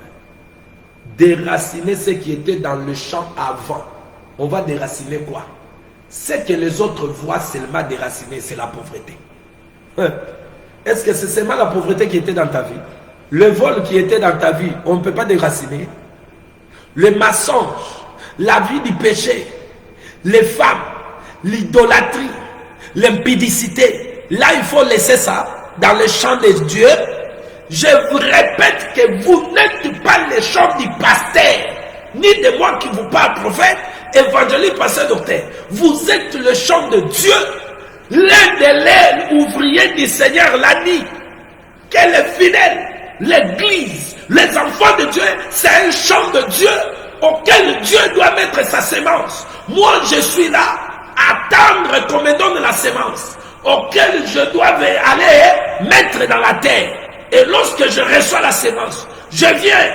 Déraciner ce qui était dans le champ avant. On va déraciner quoi? Ce que les autres voient seulement déraciner, c'est la pauvreté. Est-ce que c'est seulement la pauvreté qui était dans ta vie? Le vol qui était dans ta vie, on ne peut pas déraciner. Le mensonge, la vie du péché, les femmes, l'idolâtrie, l'impudicité. Là, il faut laisser ça dans le champ de Dieu. Je vous répète que vous n'êtes pas le champ du pasteur, ni de moi qui vous parle, prophète, évangéliste, pasteur, docteur. Vous êtes le champ de Dieu. L'un des ouvriers du Seigneur l'a dit, que les fidèles, l'église, les enfants de Dieu, c'est un champ de Dieu auquel Dieu doit mettre sa sémence. Moi, je suis là à attendre qu'on me donne la sémence auquel je dois aller mettre dans la terre. Et lorsque je reçois la sémence, je viens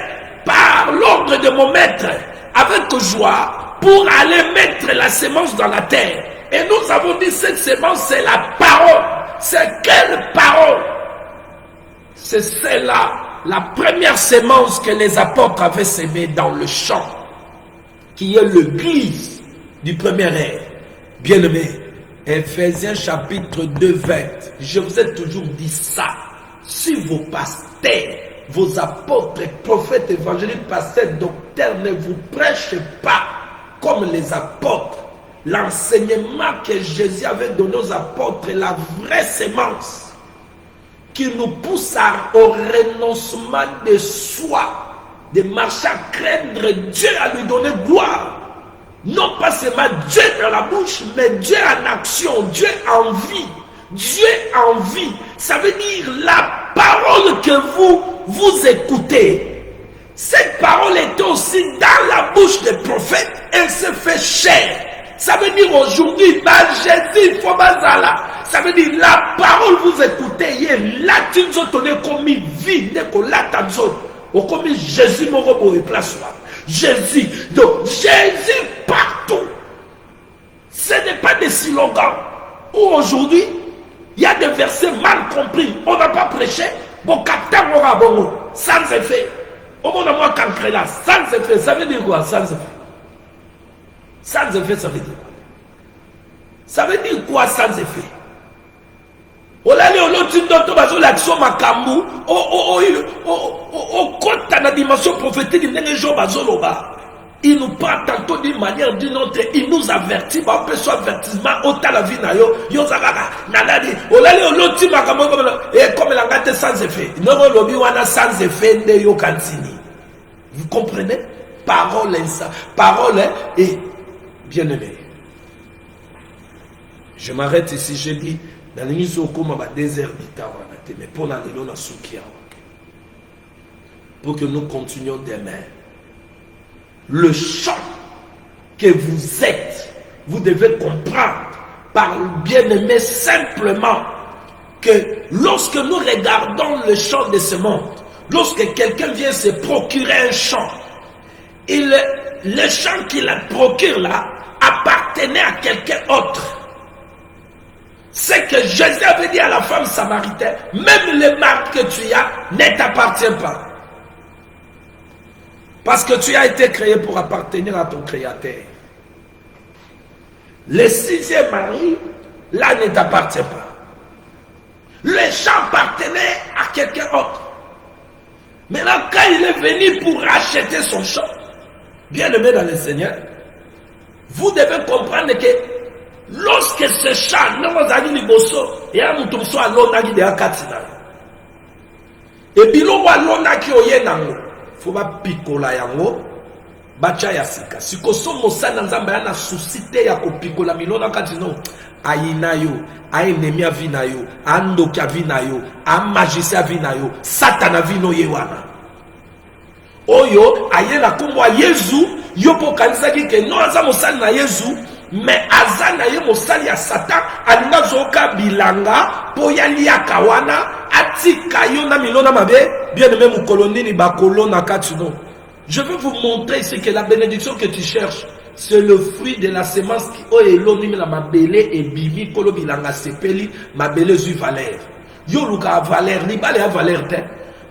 par l'ordre de mon maître avec joie pour aller mettre la sémence dans la terre. Et nous avons dit cette sémence, c'est la parole. C'est quelle parole? C'est celle-là, la première sémence que les apôtres avaient sémée dans le champ. qui est l'église du premier ère. Bien-aimé, Ephésiens chapitre 2, 20. Je vous ai toujours dit ça. Si vos pasteurs, vos apôtres, prophètes, évangélistes, pasteurs, docteurs ne vous prêchent pas comme les apôtres, l'enseignement que Jésus avait donné aux apôtres, la vraie sémence qui nous pousse au renoncement de soi, de marcher à craindre Dieu, à lui donner gloire. Non pas seulement Dieu dans la bouche, mais Dieu en action, Dieu en vie. Dieu en vie, ça veut dire la parole que vous écoutez. Cette parole était aussi dans la bouche des prophètes, elle se fait chair. Ça veut dire aujourd'hui, Jésus, ça veut dire la parole vous écoutez, là tu nous as donné comme vie, comme Jésus mon robot et place là. Jésus, donc Jésus partout. Ce n'est pas des slogans. Où aujourd'hui, il y a des versets mal compris. On n'a pas prêché. Bon, capteur aura bon, sans effet. Au moins, moi, quand je là, sans effet, ça veut dire quoi? Sans effet. Sans effet, ça veut dire quoi? Ça veut dire quoi sans effet? Olale olotindo bazo l'action makambu au compte na dimension prophétique ndenge jo bazo loba. Il nous parle tantôt d'une manière ou d'une autre, il nous avertit, on peut soit avertissement au la vie na yo zakaka naladi olale oloti makambu et comme la gâte sans effet. Non lobi wana sans effet nde yo kantini. Vous comprenez? Parole ça, parole et bien-aimé. Je m'arrête ici, je dis dans l'église au coma désert mais pour la léon à soukia pour que nous continuions demain. Le chant que vous êtes, vous devez comprendre par le bien-aimé simplement que lorsque nous regardons le chant de ce monde, lorsque quelqu'un vient se procurer un chant, le chant qu'il procure là appartenait à quelqu'un autre. C'est que Jésus avait dit à la femme samaritaine, même le mari que tu as ne t'appartient pas. Parce que tu as été créé pour appartenir à ton Créateur. Le sixième mari, là, ne t'appartient pas. Le champ appartenait à quelqu'un autre. Maintenant, quand il est venu pour racheter son champ, bien aimé dans le Seigneur, vous devez comprendre que lorsque ce champ, nous avons dit et à nous tous à l'onagi de Akatina. Et puis l'on voit l'onagi au yenango. Faut pas picola yango. Bacha yasika. Si ko somo sana nzamba yana suscité ya ko picola milona katino. Ayina yo, aenemi avina yo, andoki avina yo, amagicien avina yo, satana vino yewana. Oyo ayena kumwa Yesu, yo po kanisa ki ke no aza mosali na Yesu. Mais azana ye mosali ya Satan alinga zoka bilanga po yalia kawana atika yo na milona mabe bien aimé mon colonini ba kolona katino. Je veux vous montrer ce que la bénédiction que tu cherches, c'est le fruit de la semence qui o eloni la mabele et bibi kolo bilanga sepeli mabele zu valeur. Yo luka valeur ni bale ya valeur te.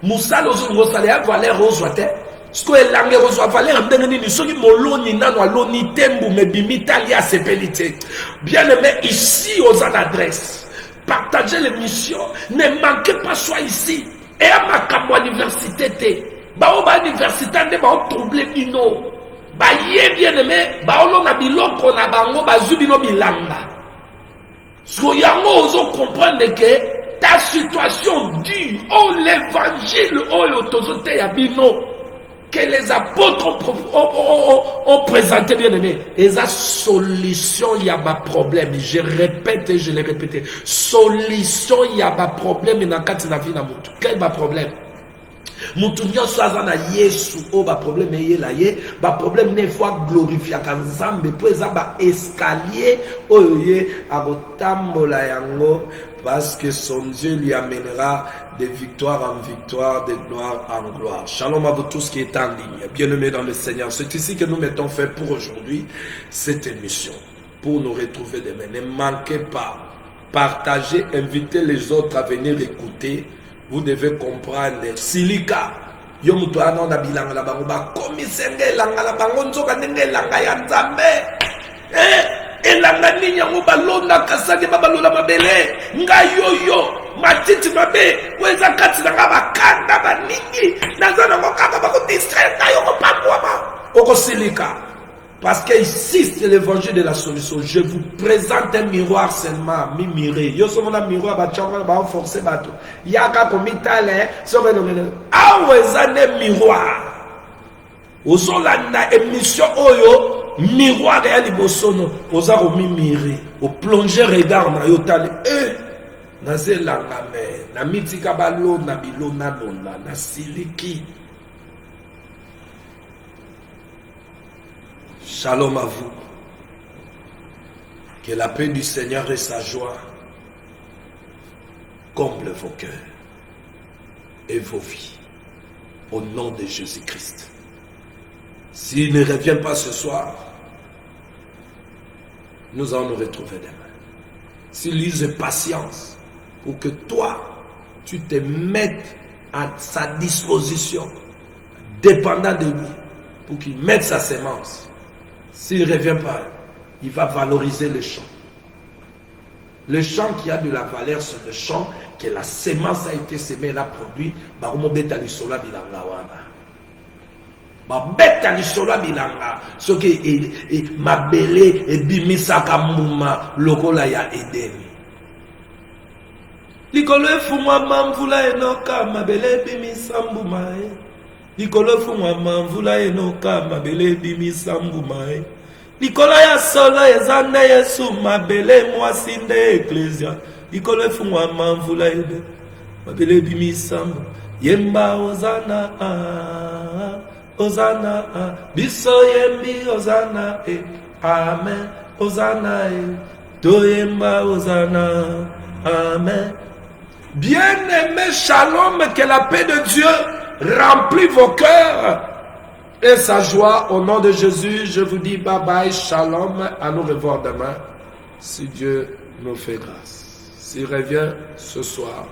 Musalo zo ngosale ya valeur ozwate. Ce que l'anglais reçoit valeur ndengeni ni soki moloni nano aloni tembu me bimita lia sepelite. Bien aimé, ici aux adresses, partagez l'émission, ne manquez pas soit ici. Et à ma camo université te, ba o ba université ne ba o trouble ino. Ba ye bien aimé, ba o lo na biloko na bango ba zubino bilanga. So yango ozo comprendre que ta situation dure, oh l'évangile, oh yotozote ya bino. Que les apôtres ont présenté, bien aimé, et la solution, il y a un problème. Je répète et je l'ai répété. Solution, il y a un problème. Quel est le problème? Mutunyo swazana Yesu o ba problème yé la yé ba problème ne fois glorifier kanzambe po eza ba escalier oye abotambola yango parce que son Dieu lui amènera de victoire en victoire, de gloire en gloire. Shalom à vous tous qui êtes en ligne, bien-aimés dans le Seigneur. C'est ici que nous mettons fait pour aujourd'hui cette émission, pour nous retrouver demain. Ne manquez pas, partagez, invitez les autres à venir écouter. Vous devez comprendre, Silika, yo mutu ana na bilanga la bango ba komisenge langa la bango nzoka ndenge langa ya nzambe elanga nini yango balonda kasani babalola mabele ngai yoyo matiti mabe weza kati na nga bakanda baningi naza nango kaka bakodistraire ngai okopambwama okosilika. Parce que ici, c'est l'évangile de la solution. Je vous présente un miroir seulement. Mimire. Yo sommes un miroir, bah, forcé, bah, tout. Yaka, comme itale, somme, ah, ouais, ça n'est miroir. Au son, la émission, oyo, miroir, et à l'ibosono, aux arts, au mimire, au plonger, regard, na yotale, na zelanga, mais, na mitika balo, na bilo, na lona, na siliki. Shalom à vous. Que la paix du Seigneur et sa joie comblent vos cœurs et vos vies. Au nom de Jésus-Christ. S'il ne revient pas ce soir, nous allons nous retrouver demain. S'il use patience pour que toi, tu te mettes à sa disposition, dépendant de lui, pour qu'il mette sa sémence. S'il ne revient pas, il va valoriser le champ. Le champ qui a de la valeur, c'est le champ que la sémence a été semée, elle a produit. Beta lisola bilanga wana. Beta lisola bilanga. Ce qui est mabele et bimisaka muma lokola ya Eden. Likolo fumwa mamvula enoka mabele bimisambuma. Likolo fumwa mamvula enoka mabele bimisambuma. Likolo ya sola ezande Yesu mabele mwasi nde eklesia. Likolo fumwa mamvula ebe mabele bimisambu. Yemba ozana ozana biso yembi ozana amen ozana to yemba ozana amen. Bien-aimé, shalom, que la paix de Dieu remplit vos cœurs et sa joie. Au nom de Jésus, je vous dis bye bye, shalom, à nous revoir demain, si Dieu nous fait grâce. S'il revient ce soir,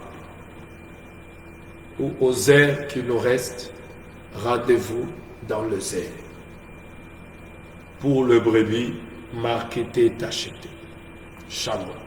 ou aux heures qui nous restent, rendez-vous dans le zèle. Pour le brebis, marketé, acheté. Shalom.